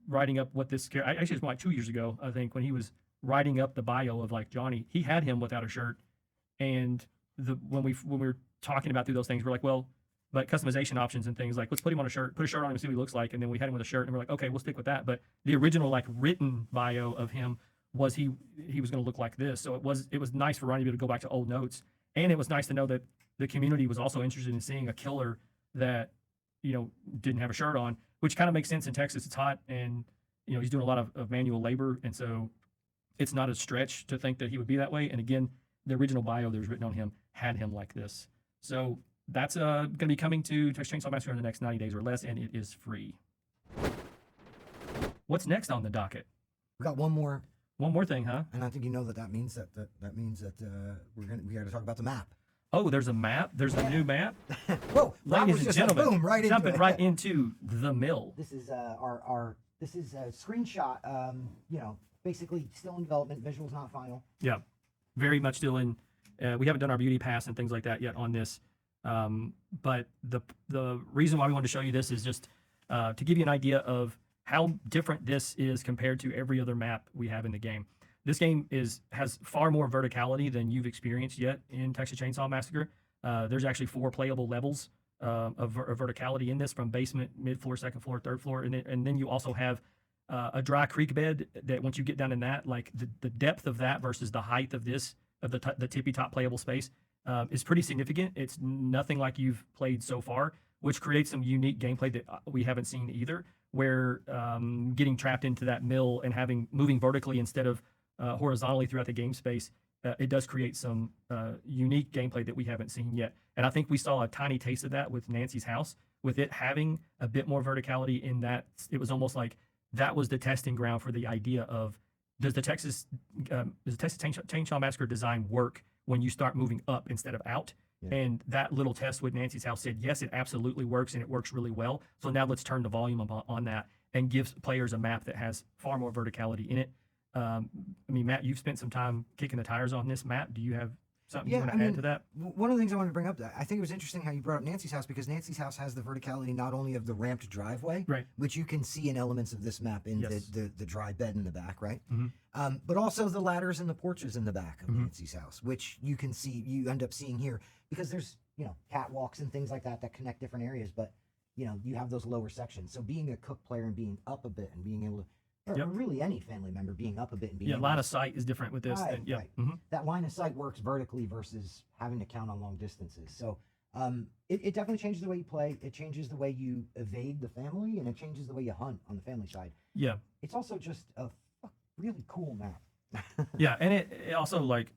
writing up what this character, actually it was like 2 years ago, I think, when he was writing up the bio of like Johnny, he had him without a shirt. And when we were talking about through those things, we're like, well, but customization options and things like, let's put him on put a shirt on him and see what he looks like. And then we had him with a shirt and we're like, okay, we'll stick with that. But the original like written bio of him was he was going to look like this. So it was nice for Ronnie to be able to go back to old notes. And it was nice to know that the community was also interested in seeing a killer that, didn't have a shirt on, which kind of makes sense in Texas. It's hot, and, he's doing a lot of manual labor. And so it's not a stretch to think that he would be that way. And again, the original bio that was written on him had him like this. So that's going to be coming to Texas Chain Saw Massacre in the next 90 days or less, and it is free. What's next on the docket? We got one more. One more thing, huh? And I think that means that we got to talk about the map. Oh, there's a map. There's a new map. Whoa, ladies and gentlemen, boom, right jumping into right into the mill. This is this is a screenshot. Basically still in development. Visuals not final. Yeah, very much still in. We haven't done our beauty pass and things like that yet on this. But the reason why we wanted to show you this is just to give you an idea of how different this is compared to every other map we have in the game. This game has far more verticality than you've experienced yet in Texas Chain Saw Massacre. There's actually 4 playable levels of verticality in this, from basement, mid-floor, second floor, third floor, and then you also have a dry creek bed that once you get down in that, like the depth of that versus the height of this, of the tippy top playable space, is pretty significant. It's nothing like you've played so far, which creates some unique gameplay that we haven't seen either, where getting trapped into that mill and moving vertically instead of horizontally throughout the game space, it does create some unique gameplay that we haven't seen yet. And I think we saw a tiny taste of that with Nancy's house, with it having a bit more verticality in that it was almost like that was the testing ground for the idea of, does the Texas Chain Saw Massacre design work when you start moving up instead of out? Yeah. And that little test with Nancy's house said, yes, it absolutely works, and it works really well. So now let's turn the volume on that and give players a map that has far more verticality in it. Matt, you've spent some time kicking the tires on this map. Do you have something you want to add to that? One of the things I wanted to bring up, I think it was interesting how you brought up Nancy's house, because Nancy's house has the verticality not only of the ramped driveway, Right. which you can see in elements of this map in Yes. the dry bed in the back, right? Mm-hmm. But also the ladders and the porches in the back of Nancy's house, which you can see, you end up seeing here, because there's, catwalks and things like that that connect different areas, but, you have those lower sections. So being a cook player and being up a bit and being able to, or really any family member being up a bit and being line of sight is different with this. Right, and, yeah. right. Mm-hmm. That line of sight works vertically versus having to count on long distances. So it definitely changes the way you play. It changes the way you evade the family, and it changes the way you hunt on the family side. Yeah. It's also just a really cool map. Yeah, and it also, like,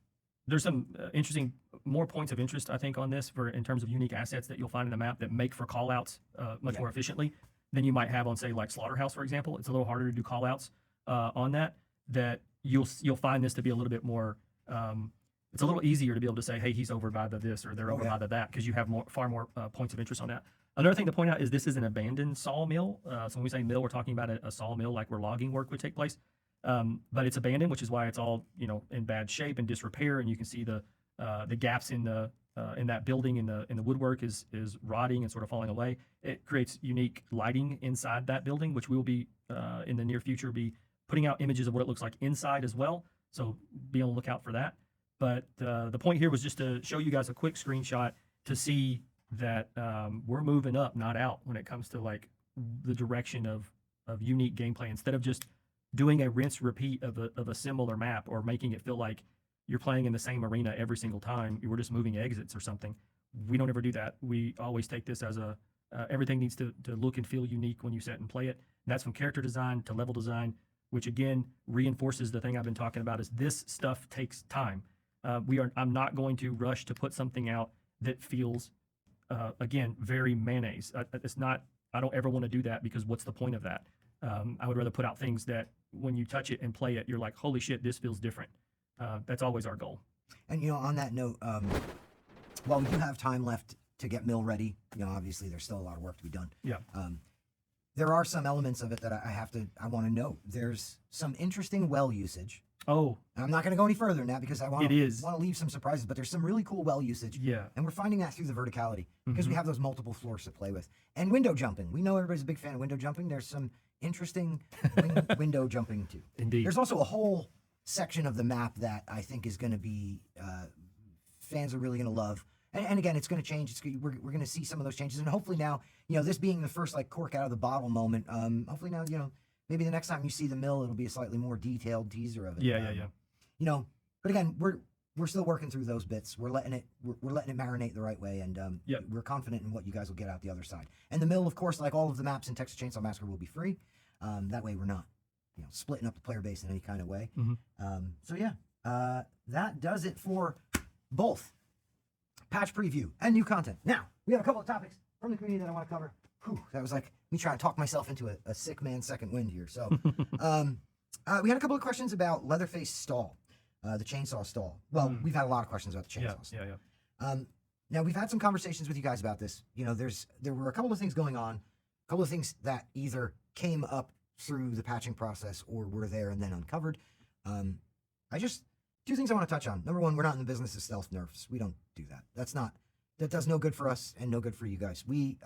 there's some interesting, more points of interest, I think, on this in terms of unique assets that you'll find in the map that make for callouts much more efficiently than you might have on, say, like Slaughterhouse, for example. It's a little harder to do callouts on that you'll find this to be a little bit more, it's a little easier to be able to say, hey, he's over by the this or they're over by the that, because you have far more points of interest on that. Another thing to point out is this is an abandoned sawmill. So when we say mill, we're talking about a sawmill like where logging work would take place. But it's abandoned, which is why it's all in bad shape and disrepair, and you can see the gaps in that building, and the woodwork is rotting and sort of falling away. It creates unique lighting inside that building, which we will be in the near future be putting out images of what it looks like inside as well. So be on the lookout for that. But the point here was just to show you guys a quick screenshot to see that we're moving up, not out, when it comes to like the direction of unique gameplay. Instead of just doing a rinse repeat of a similar map or making it feel like you're playing in the same arena every single time, we're just moving exits or something. We don't ever do that. We always take this as everything needs to look and feel unique when you sit and play it. And that's from character design to level design, which again reinforces the thing I've been talking about, is this stuff takes time. I'm not going to rush to put something out that feels, again, very mayonnaise. I don't ever want to do that, because what's the point of that? I would rather put out things that when you touch it and play it, you're like, holy shit, this feels different. That's always our goal. And, on that note, while we do have time left to get mill ready, obviously there's still a lot of work to be done. Yeah. There are some elements of it that I want to note. There's some interesting well usage. Oh. And I'm not going to go any further than that, because I want to leave some surprises, but there's some really cool well usage. Yeah. And we're finding that through the verticality, because we have those multiple floors to play with. And window jumping. We know everybody's a big fan of window jumping. There's some interesting window jumping too. Indeed. There's also a whole section of the map that I think is going to be, fans are really going to love. And again, it's going to change. We're going to see some of those changes. And hopefully now, this being the first like cork out of the bottle moment, hopefully now, maybe the next time you see the mill, it'll be a slightly more detailed teaser of it. Yeah. But again, we're still working through those bits. We're letting it marinate the right way, and we're confident in what you guys will get out the other side. And the mill, of course, like all of the maps in Texas Chain Saw Massacre, will be free. That way we're not, splitting up the player base in any kind of way. That does it for both patch preview and new content. Now, we have a couple of topics from the community that I want to cover. Whew, that was like me trying to talk myself into a sick man's second wind here. So we had a couple of questions about Leatherface stall, the chainsaw stall. Well, we've had a lot of questions about the chainsaw stall. Now, we've had some conversations with you guys about this. There were a couple of things going on, a couple of things that either came up through the patching process or were there and then uncovered. Two things I want to touch on. Number one, we're not in the business of stealth nerfs. We don't do that. That does no good for us and no good for you guys. We,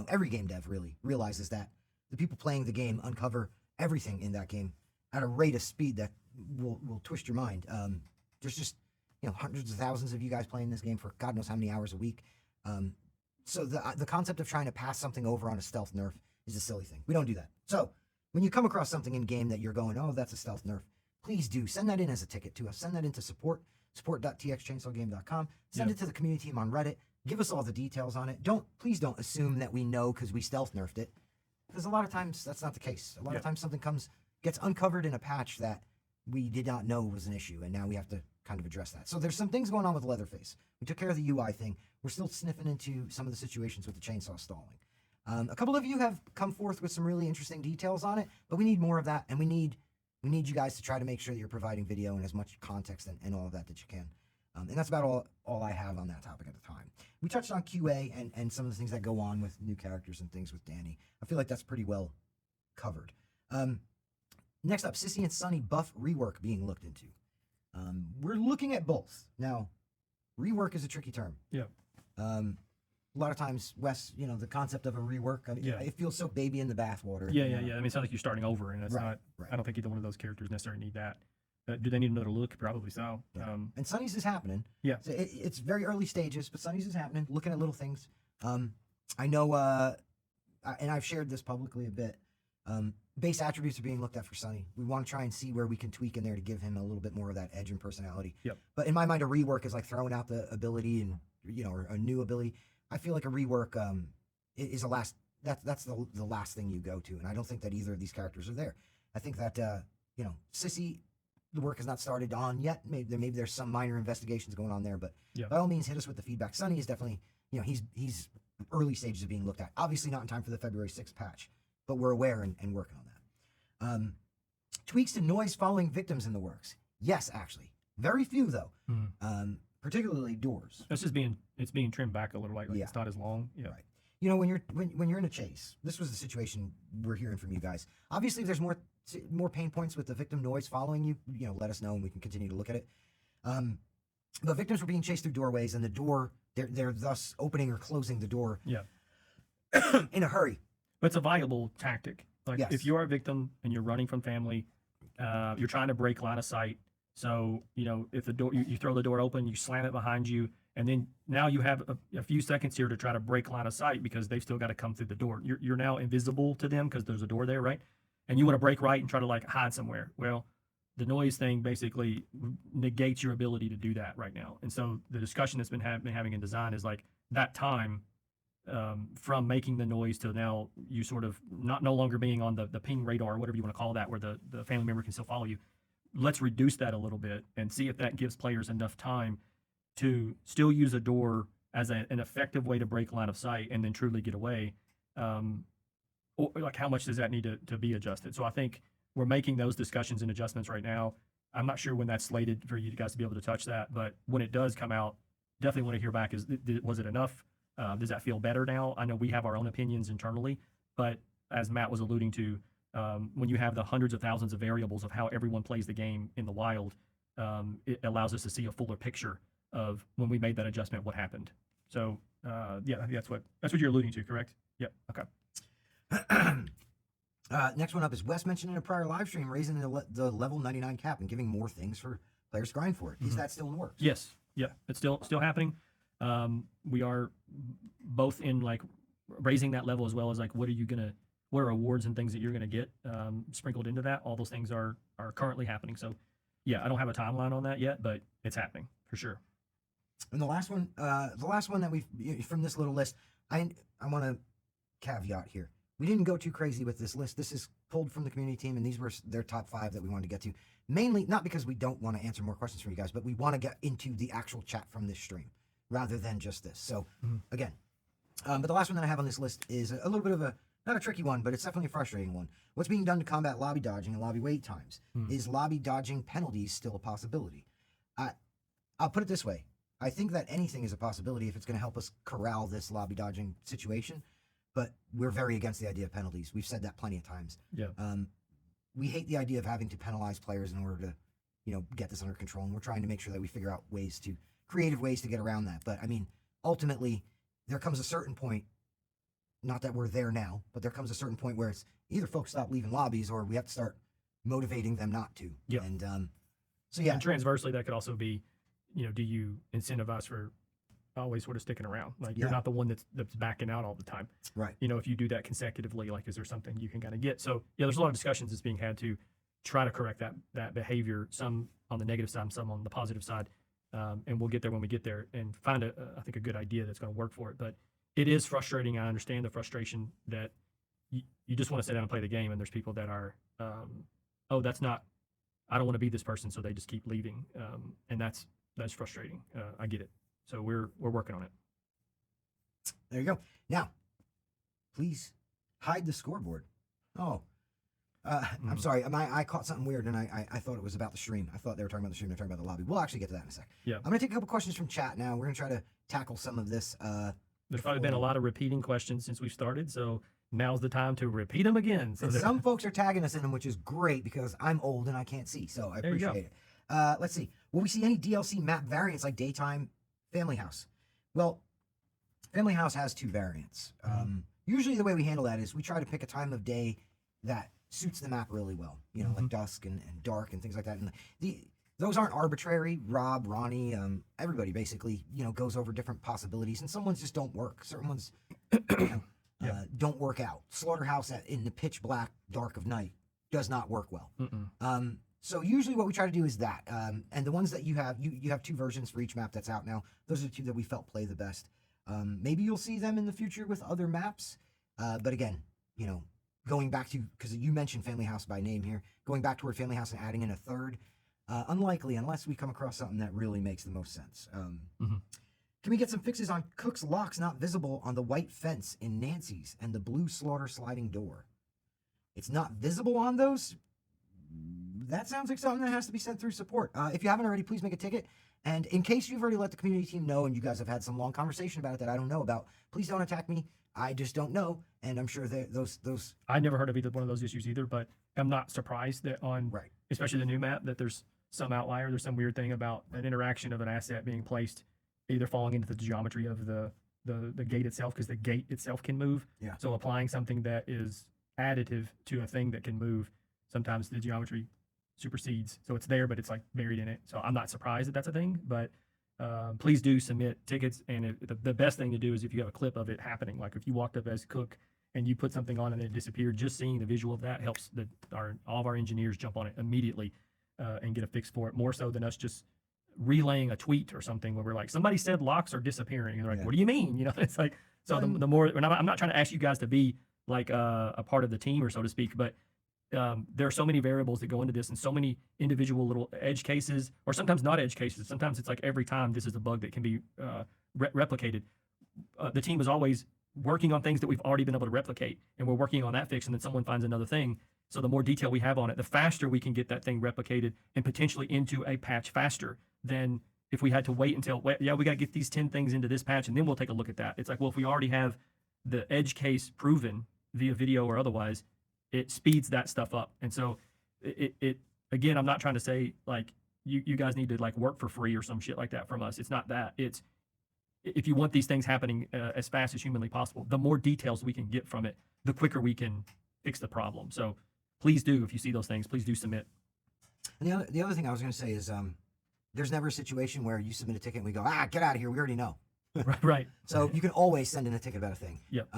every game dev really realizes that the people playing the game uncover everything in that game at a rate of speed that will twist your mind. There's just, hundreds of thousands of you guys playing this game for God knows how many hours a week. So the concept of trying to pass something over on a stealth nerf is a silly thing. We don't do that. So when you come across something in game that you're going, oh, that's a stealth nerf, please do send that in as a ticket to us. Send that into support.txchainsawgame.com. Send it to the community team on Reddit. Give us all the details on it. Please don't assume that we know because we stealth nerfed it, because a lot of times that's not the case. A lot of times something gets uncovered in a patch that we did not know was an issue, and now we have to kind of address that. So there's some things going on with Leatherface. We took care of the UI thing. We're still sniffing into some of the situations with the chainsaw stalling. A couple of you have come forth with some really interesting details on it, but we need more of that, and we need you guys to try to make sure that you're providing video and as much context and all of that you can. And that's about all I have on that topic at the time. We touched on QA and some of the things that go on with new characters and things with Danny. I feel like that's pretty well covered. Next up, Sissy and Sunny buff rework being looked into. We're looking at both now. Rework is a tricky term. Yeah. A lot of times, Wes, the concept of a rework, it feels so baby in the bathwater. Yeah. I mean, it sounds like you're starting over, and it's Right, not. right. I don't think either one of those characters necessarily need that. Do they need another look? Probably so. Yeah. And Sonny's is happening. Yeah. So it's very early stages, but Sonny's is happening. Looking at little things. I know, and I've shared this publicly a bit. Base attributes are being looked at for Sonny. We want to try and see where we can tweak in there to give him a little bit more of that edge and personality. Yep. But in my mind, a rework is like throwing out the ability and or a new ability. I feel like a rework is a last. That's the last thing you go to, and I don't think that either of these characters are there. I think that Sissy, the work has not started on yet. Maybe there's some minor investigations going on there, but by all means, hit us with the feedback. Sonny is definitely he's early stages of being looked at. Obviously, not in time for the February 6th patch, but we're aware and working on that. Tweaks to noise following victims in the works. Yes, actually, very few though. Particularly doors. It's just being trimmed back a little. Like it's not as long. Yeah. Right. When you're in a chase, this was the situation we're hearing from you guys. Obviously, if there's more pain points with the victim noise following you, let us know and we can continue to look at it. But victims were being chased through doorways, and the door they're thus opening or closing the door. Yeah. In a hurry. But it's a viable tactic. Like Yes. if you are a victim and you're running from family, you're trying to break line of sight. So, if the door, you throw the door open, you slam it behind you, and then now you have a few seconds here to try to break line of sight because they've still got to come through the door. You're now invisible to them because there's a door there, right? And you want to break right and try to hide somewhere. Well, the noise thing basically negates your ability to do that right now. And so the discussion that's been having in design is that time from making the noise to now you sort of no longer being on the ping radar or whatever you want to call that, where the family member can still follow you. Let's reduce that a little bit and see if that gives players enough time to still use a door as an effective way to break line of sight and then truly get away. Or how much does that need to be adjusted? So I think we're making those discussions and adjustments right now. I'm not sure when that's slated for you guys to be able to touch that, but when it does come out, definitely want to hear back. Was it enough? Does that feel better now? I know we have our own opinions internally, but as Matt was alluding to, when you have the hundreds of thousands of variables of how everyone plays the game in the wild, it allows us to see a fuller picture of when we made that adjustment, what happened. So that's what you're alluding to, correct? Yep. Okay. Next one up is Wes mentioned in a prior live stream raising the level 99 cap and giving more things for players to grind for it. Is that still in the works? Yes. Yeah. It's still happening. We are both in raising that level as well as what are awards and things that you're gonna get sprinkled into that. All those things are currently happening. So yeah, I don't have a timeline on that yet, but it's happening for sure. And the last one that we've from this little list, I want to caveat here. We didn't go too crazy with this list. This is pulled from the community team, and these were their top 5 that we wanted to get to. Mainly not because we don't want to answer more questions from you guys, but we want to get into the actual chat from this stream rather than just this. So again, but the last one that I have on this list is a little bit of not a tricky one, but it's definitely a frustrating one. What's being done to combat lobby dodging and lobby wait times? Is lobby dodging penalties still a possibility? I'll put it this way. I think that anything is a possibility if it's going to help us corral this lobby dodging situation, but we're very against the idea of penalties. We've said that plenty of times. Yeah. We hate the idea of having to penalize players in order to, get this under control, and we're trying to make sure that we figure out creative ways to get around that. But I mean, ultimately, there comes a certain point, not that we're there now, but there comes a certain point where it's either folks stop leaving lobbies or we have to start motivating them not to. Yeah. And so yeah. And transversely, that could also be, do you incentivize for always sort of sticking around? You're not the one that's backing out all the time. Right. If you do that consecutively, is there something you can kind of get? So yeah, there's a lot of discussions that's being had to try to correct that behavior, some on the negative side, some on the positive side. And we'll get there when we get there and find I think a good idea that's going to work for it. But it is frustrating. I understand the frustration that you just want to sit down and play the game, and there's people that are, I don't want to be this person, so they just keep leaving, and that's frustrating. I get it. So we're working on it. There you go. Now, please hide the scoreboard. Oh, I'm sorry. I caught something weird, and I thought it was about the stream. I thought they were talking about the stream. They're talking about the lobby. We'll actually get to that in a sec. Yeah. I'm going to take a couple questions from chat now. We're going to try to tackle some of this. There's probably been a lot of repeating questions since we started, so now's the time to repeat them again. So some folks are tagging us in them, which is great because I'm old and I can't see, so I appreciate it. Let's see. Will we see any DLC map variants like Daytime Family House? Well, Family House has 2 variants. Usually the way we handle that is we try to pick a time of day that suits the map really well. You know, like dusk and dark and things like that. And those aren't arbitrary. Rob, Ronnie, everybody basically, you know, goes over different possibilities, and some ones just don't work. Certain ones don't work out. Slaughterhouse in the pitch black dark of night does not work well. So usually what we try to do is that. And the ones that you have 2 versions for each map that's out now. Those are the 2 that we felt play the best. Maybe you'll see them in the future with other maps. But again, you know, going back to, because you mentioned Family House by name here, going back toward Family House and adding in a 3rd, unlikely unless we come across something that really makes the most sense. Can we get some fixes on Cook's locks not visible on the white fence in Nancy's and the blue slaughter sliding door? It's not visible on those? That sounds like something that has to be sent through support. If you haven't already, please make a ticket. And in case you've already let the community team know and you guys have had some long conversation about it that I don't know about, please don't attack me. I just don't know. And I'm sure that those... I never heard of either one of those issues either, but I'm not surprised that on, especially the new map, that there's some outlier. There's some weird thing about an interaction of an asset being placed, either falling into the geometry of the gate itself, because the gate itself can move. So applying something that is additive to a thing that can move, sometimes the geometry supersedes. So it's there, but it's like buried in it. So I'm not surprised that that's a thing, but please do submit tickets. And the best thing to do is if you have a clip of it happening, like if you walked up as Cook and you put something on and it disappeared, just seeing the visual of that helps all of our engineers jump on it immediately and get a fix for it, more so than us just relaying a tweet or something where we're like, somebody said locks are disappearing. And they're like, what do you mean? You know, it's like, so the more, and I'm not trying to ask you guys to be like a part of the team or so to speak, but there are so many variables that go into this and so many individual little edge cases, or sometimes not edge cases. Sometimes it's like every time this is a bug that can be replicated. The team is always working on things that we've already been able to replicate, and we're working on that fix, and then someone finds another thing. So the more detail we have on it, the faster we can get that thing replicated and potentially into a patch faster than if we had to wait until, we got to get these 10 things into this patch, and then we'll take a look at that. It's like, well, if we already have the edge case proven via video or otherwise, it speeds that stuff up. And so it again, I'm not trying to say like you guys need to like work for free or some shit like that from us. It's not that. It's if you want these things happening as fast as humanly possible, the more details we can get from it, the quicker we can fix the problem. So please do, if you see those things, please do submit. And the other thing I was going to say is there's never a situation where you submit a ticket and we go, get out of here. We already know. Right. So you can always send in a ticket about a thing. Yep.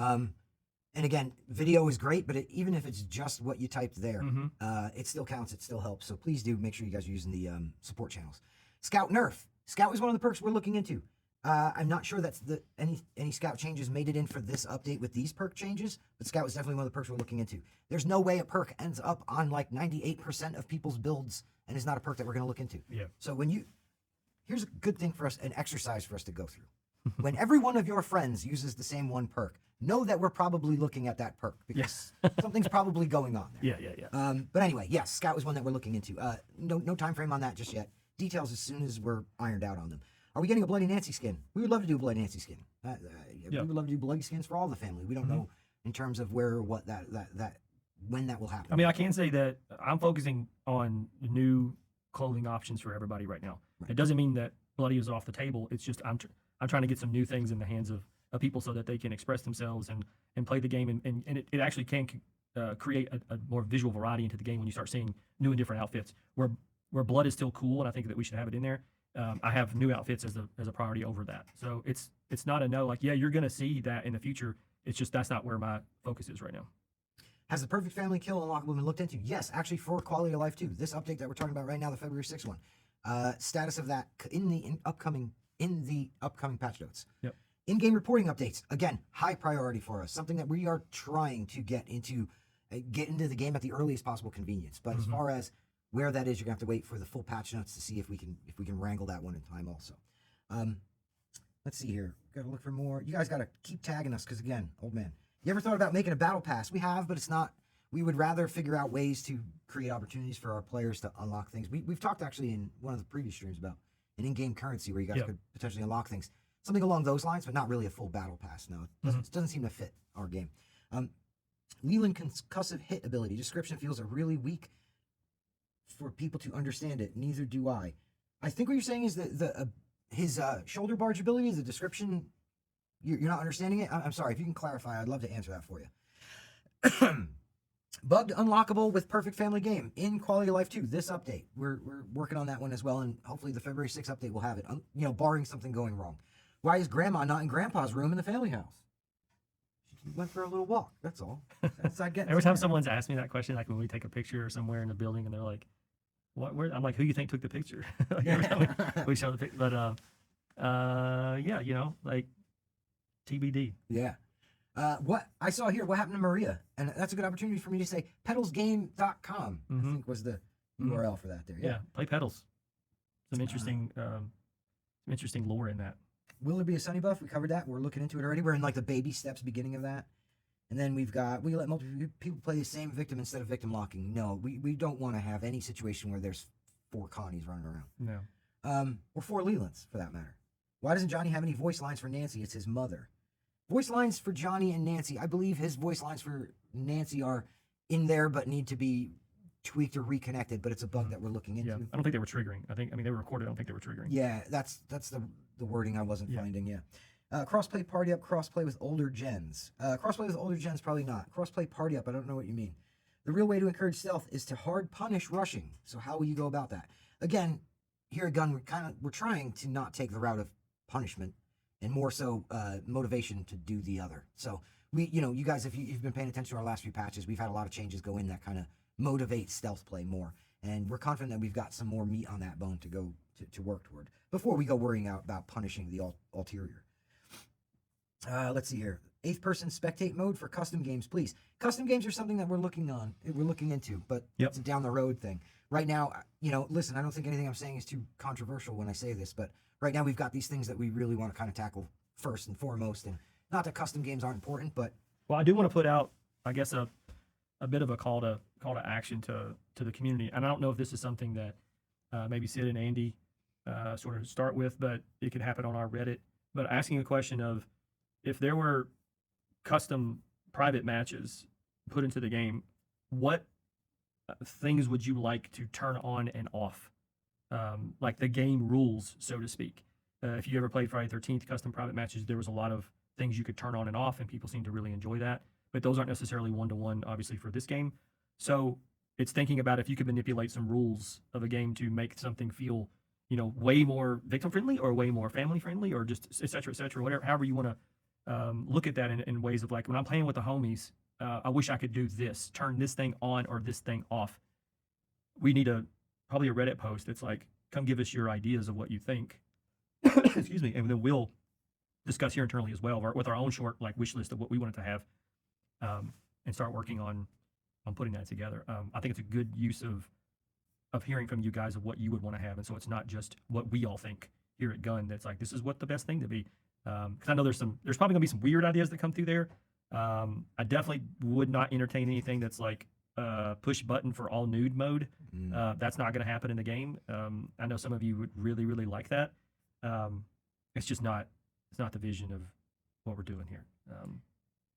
And again, video is great, but even if it's just what you typed there, it still counts. It still helps. So please do make sure you guys are using the support channels. Scout Nerf. Scout is one of the perks we're looking into. I'm not sure that's any Scout changes made it in for this update with these perk changes, but Scout is definitely one of the perks we're looking into. There's no way a perk ends up on like 98% of people's builds and is not a perk that we're going to look into. Yeah. So here's a good thing for us, an exercise for us to go through. When every one of your friends uses the same one perk, know that we're probably looking at that perk because something's probably going on there. Yeah. But anyway, yes, Scout is one that we're looking into. No time frame on that just yet. Details as soon as we're ironed out on them. Are we getting a Bloody Nancy skin? We would love to do a Bloody Nancy skin. We would love to do bloody skins for all the family. We don't know in terms of where or what when that will happen. I mean, I can say that I'm focusing on new clothing options for everybody right now. Right. It doesn't mean that bloody is off the table. It's just I'm trying to get some new things in the hands of people so that they can express themselves and play the game. And it actually can create a more visual variety into the game when you start seeing new and different outfits. Where blood is still cool, and I think that we should have it in there. I have new outfits as a priority over that. So it's not a no. Like, yeah, you're going to see that in the future. It's just that's not where my focus is right now. Has the perfect family kill unlockable been looked into? Yes, actually for quality of life too. This update that we're talking about right now, the February 6th one. Status of that in the upcoming patch notes. Yep. In-game reporting updates, again, high priority for us. Something that we are trying to get into the game at the earliest possible convenience. But as far as where that is, you're gonna have to wait for the full patch notes to see if we can wrangle that one in time also. Let's see here. Gotta look for more. You guys gotta keep tagging us because again, old man. You ever thought about making a battle pass? We have, but it's not. We would rather figure out ways to create opportunities for our players to unlock things. We've talked actually in one of the previous streams about an in-game currency where you guys could potentially unlock things. Something along those lines, but not really a full battle pass. No, it doesn't seem to fit our game. Leland concussive hit ability. Description feels a really weak for people to understand it. Neither do I. I think what you're saying is that his shoulder barge ability, the description, you're not understanding it. I'm sorry. If you can clarify, I'd love to answer that for you. Bugged unlockable with perfect family game in Quality of Life 2. This update, we're working on that one as well, and hopefully the February 6th update will have it. Barring something going wrong. Why is Grandma not in Grandpa's room in the family house? She went for a little walk. That's all. Every time someone's asked me that question, like when we take a picture or somewhere in the building, and they're like, "What?" Where? I'm like, "Who you think took the picture?" Like, every time we show the picture, but yeah, like TBD. Yeah. What I saw here, what happened to Maria? And that's a good opportunity for me to say pedalsgame.com, I think was the URL for that there. Yeah, play pedals. Some interesting lore in that. Will there be a Sunny buff? We covered that. We're looking into it already. We're in like the baby steps beginning of that. And then we let multiple people play the same victim instead of victim locking. No, we don't want to have any situation where there's 4 Connies running around. No. Or 4 Lelands, for that matter. Why doesn't Johnny have any voice lines for Nancy? It's his mother. Voice lines for Johnny and Nancy. I believe his voice lines for Nancy are in there but need to be tweaked or reconnected, but it's a bug that we're looking into. Yeah, I don't think they were triggering. They were recorded. I don't think they were triggering. Yeah, that's the wording I wasn't finding, yeah. Crossplay party up, crossplay with older gens. Crossplay with older gens, probably not. Crossplay party up, I don't know what you mean. The real way to encourage stealth is to hard punish rushing. So how will you go about that? Again, here at Gun, we're trying to not take the route of punishment and more so motivation to do the other. So you guys, if you've been paying attention to our last few patches, we've had a lot of changes go in that kind of motivate stealth play more. And we're confident that we've got some more meat on that bone to go to work toward before we go worrying about punishing the ulterior. Let's see here. 8th person spectate mode for custom games, please. Custom games are something that we're looking into, but it's a down the road thing. Right now, listen, I don't think anything I'm saying is too controversial when I say this, but right now we've got these things that we really want to kind of tackle first and foremost. And not that custom games aren't important, but I do want to put out, I guess, a bit of a call to action to the community. And I don't know if this is something that maybe Sid and Andy sort of start with, but it could happen on our Reddit. But asking a question of, if there were custom private matches put into the game, what things would you like to turn on and off? Like the game rules, so to speak. If you ever played Friday the 13th custom private matches, there was a lot of things you could turn on and off, and people seem to really enjoy that. But those aren't necessarily one-to-one, obviously, for this game. So it's thinking about if you could manipulate some rules of a game to make something feel, way more victim-friendly or way more family-friendly, or just et cetera, whatever, however you want to look at that in ways of, like, when I'm playing with the homies, I wish I could do this, turn this thing on or this thing off. We need probably a Reddit post that's like, come give us your ideas of what you think. Excuse me. And then we'll discuss here internally as well with our own short wish list of what we wanted to have, and start working on putting that together. I think it's a good use of hearing from you guys of what you would want to have. And so it's not just what we all think here at Gun. That's like, this is what the best thing to be. Because I know there's probably gonna be some weird ideas that come through there. I definitely would not entertain anything that's like push button for all nude mode. That's not gonna happen in the game. I know some of you would really, really like that. It's just not. It's not the vision of what we're doing here.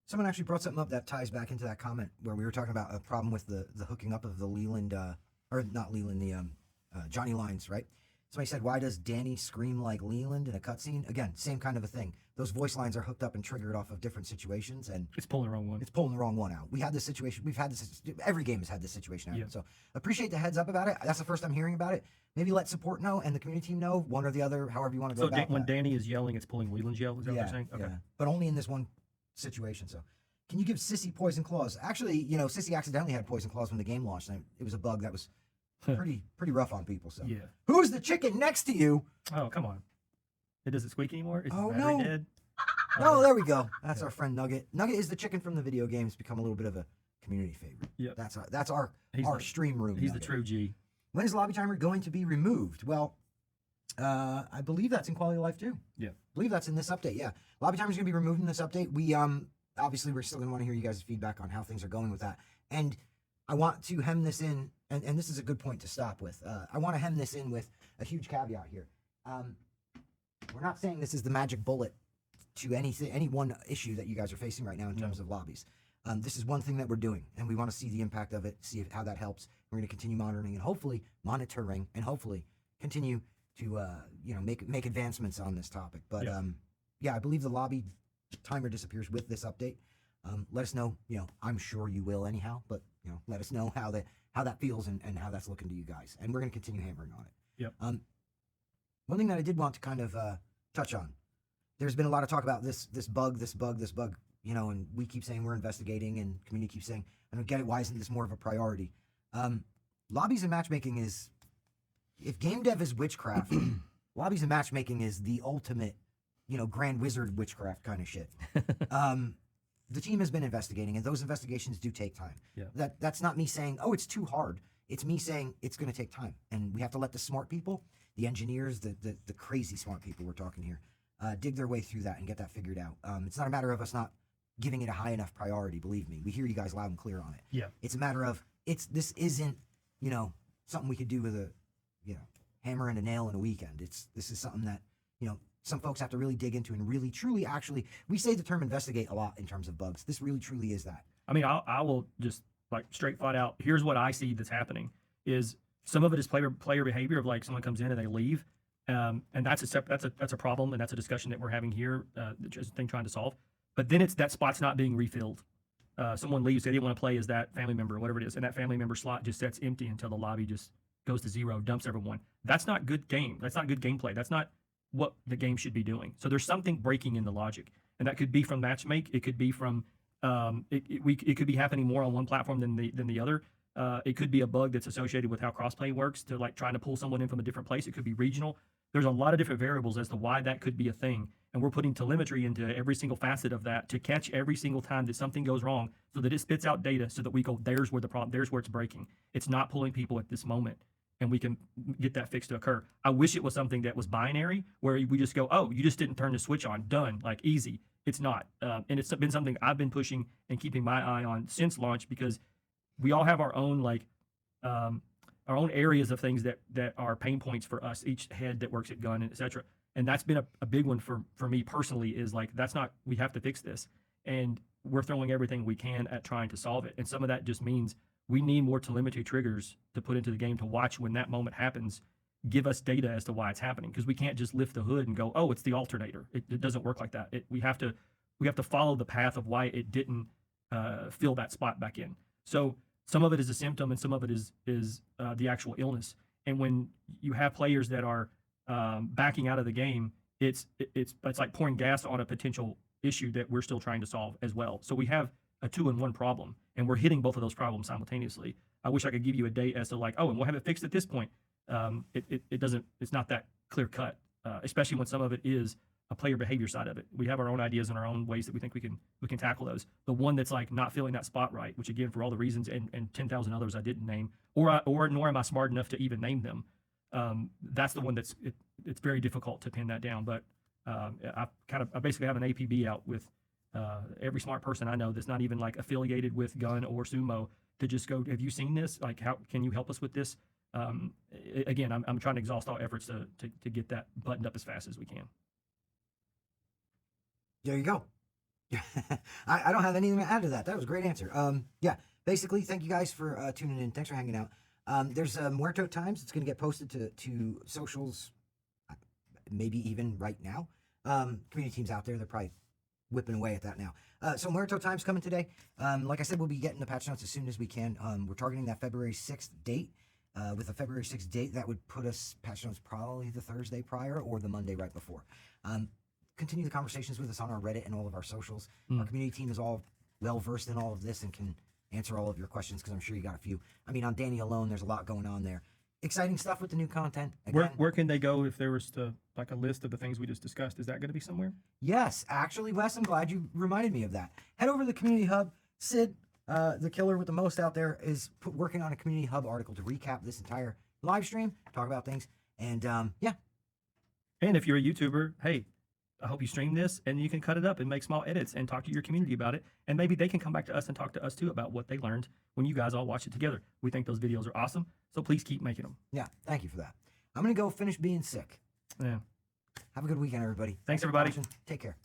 Someone actually brought something up that ties back into that comment where we were talking about a problem with the hooking up of the Leland, or not Leland, the Johnny lines, right? Somebody said, why does Danny scream like Leland in a cutscene? Again, same kind of a thing. Those voice lines are hooked up and triggered off of different situations, and it's pulling the wrong one. It's pulling the wrong one out. We had this situation. We've had this. Every game has had this situation happen. Yeah. So appreciate the heads up about it. That's the first I'm hearing about it. Maybe let support know and the community team know, one or the other, however you want to go about it. So when Danny is yelling, it's pulling Leland's yell? Is that what you're saying? Okay. Yeah. But only in this one situation. So can you give Sissy poison claws? Actually, Sissy accidentally had poison claws when the game launched. And it was a bug that was pretty rough on people. So yeah. Who's the chicken next to you? Oh, come on. It doesn't squeak anymore? Is the battery dead? No, there we go. That's our friend Nugget. Nugget is the chicken from the video games, become a little bit of a community favorite. Yeah. That's our stream room. He's Nugget. the true G. When is lobby timer going to be removed? Well, I believe that's in Quality of Life too. Yeah. I believe that's in this update. Yeah. Lobby timer is going to be removed in this update. We obviously we're still going to want to hear you guys' feedback on how things are going with that. And I want to hem this in, and this is a good point to stop with. I want to hem this in with a huge caveat here. We're not saying this is the magic bullet to any one issue that you guys are facing right now in terms of lobbies. This is one thing that we're doing, and we want to see the impact of it, see how that helps. We're going to continue monitoring and hopefully continue to make advancements on this topic. But I believe the lobby timer disappears with this update. Let us know. I'm sure you will anyhow, but let us know how that feels and how that's looking to you guys. And we're going to continue hammering on it. Yep. One thing that I did want to kind of touch on. There's been a lot of talk about this bug, and we keep saying we're investigating, and community keeps saying, I don't get it. Why isn't this more of a priority? Lobbies and matchmaking is, if game dev is witchcraft, lobbies and matchmaking is the ultimate, grand wizard witchcraft kind of shit. The team has been investigating, and those investigations do take time. Yeah. That's not me saying, oh, it's too hard. It's me saying it's going to take time, and we have to let the smart people, the engineers, the crazy smart people we're talking here, dig their way through that and get that figured out. It's not a matter of us not giving it a high enough priority. Believe me, we hear you guys loud and clear on it. Yeah. It's a matter of this isn't something we could do with a hammer and a nail in a weekend. This is something that some folks have to really dig into and really truly actually, we say the term investigate a lot in terms of bugs. This really truly is that. I mean, I will just like straight flat out. Here's what I see that's happening is some of it is player behavior of like someone comes in and they leave. And that's a problem, and that's a discussion that we're having here, just thing trying to solve. But then it's that spot's not being refilled. Someone leaves, they didn't want to play as that family member or whatever it is, and that family member slot just sits empty until the lobby just goes to zero, dumps everyone. That's not good game. That's not good gameplay. That's not what the game should be doing. So there's something breaking in the logic, and that could be from matchmake. It could be from it could be happening more on one platform than the other. It could be a bug that's associated with how crossplay works, to like trying to pull someone in from a different place. It could be regional. There's a lot of different variables as to why that could be a thing. And we're putting telemetry into every single facet of that to catch every single time that something goes wrong, so that it spits out data so that we go, there's where the problem, there's where it's breaking. It's not pulling people at this moment, and we can get that fix to occur. I wish it was something that was binary, where we just go, oh, you just didn't turn the switch on, done, like easy. It's not. And it's been something I've been pushing and keeping my eye on since launch, because we all have our own our own areas of things that are pain points for us, each head that works at gun, et cetera. And that's been a big one for me personally, is like, that's not, we have to fix this. And we're throwing everything we can at trying to solve it. And some of that just means we need more telemetry triggers to put into the game to watch when that moment happens, give us data as to why it's happening. Because we can't just lift the hood and go, oh, it's the alternator. It doesn't work like that. We have to follow the path of why it didn't fill that spot back in. So some of it is a symptom, and some of it is the actual illness. And when you have players that are backing out of the game, it's like pouring gas on a potential issue that we're still trying to solve as well. So we have a 2-in-1 problem, and we're hitting both of those problems simultaneously. I wish I could give you a date as to like, oh, and we'll have it fixed at this point. It doesn't. It's not that clear cut, especially when some of it is a player behavior side of it. We have our own ideas and our own ways that we think we can tackle those. The one that's like not filling that spot right, which again, for all the reasons and 10,000 others I didn't name, or nor am I smart enough to even name them. That's the one it's very difficult to pin that down. But I basically have an APB out with every smart person I know that's not even like affiliated with Gun or Sumo, to just go, have you seen this? Like, how can you help us with this? Again, I'm trying to exhaust all efforts to get that buttoned up as fast as we can. There you go. I don't have anything to add to that. That was a great answer. Basically, thank you guys for tuning in. Thanks for hanging out. There's Muerto Times. It's going to get posted to socials, maybe even right now. Community teams out there, they're probably whipping away at that now. So Muerto Times coming today. Like I said, we'll be getting the patch notes as soon as we can. We're targeting that February 6th date. With a February 6th date, that would put us patch notes probably the Thursday prior or the Monday right before. Continue the conversations with us on our Reddit and all of our socials. Our community team is all well versed in all of this and can answer all of your questions, because I'm sure you got a few. I mean, on Danny alone, there's a lot going on there. Exciting stuff with the new content. Again, where can they go if there was like a list of the things we just discussed? Is that going to be somewhere? Yes, actually, Wes, I'm glad you reminded me of that. Head over to the community hub. Sid, the killer with the most out there, is working on a community hub article to recap this entire live stream, talk about things, and yeah. And if you're a YouTuber, hey, I hope you stream this and you can cut it up and make small edits and talk to your community about it. And maybe they can come back to us and talk to us too about what they learned when you guys all watch it together. We think those videos are awesome. So please keep making them. Yeah, thank you for that. I'm going to go finish being sick. Yeah. Have a good weekend, everybody. Thanks everybody. Take care.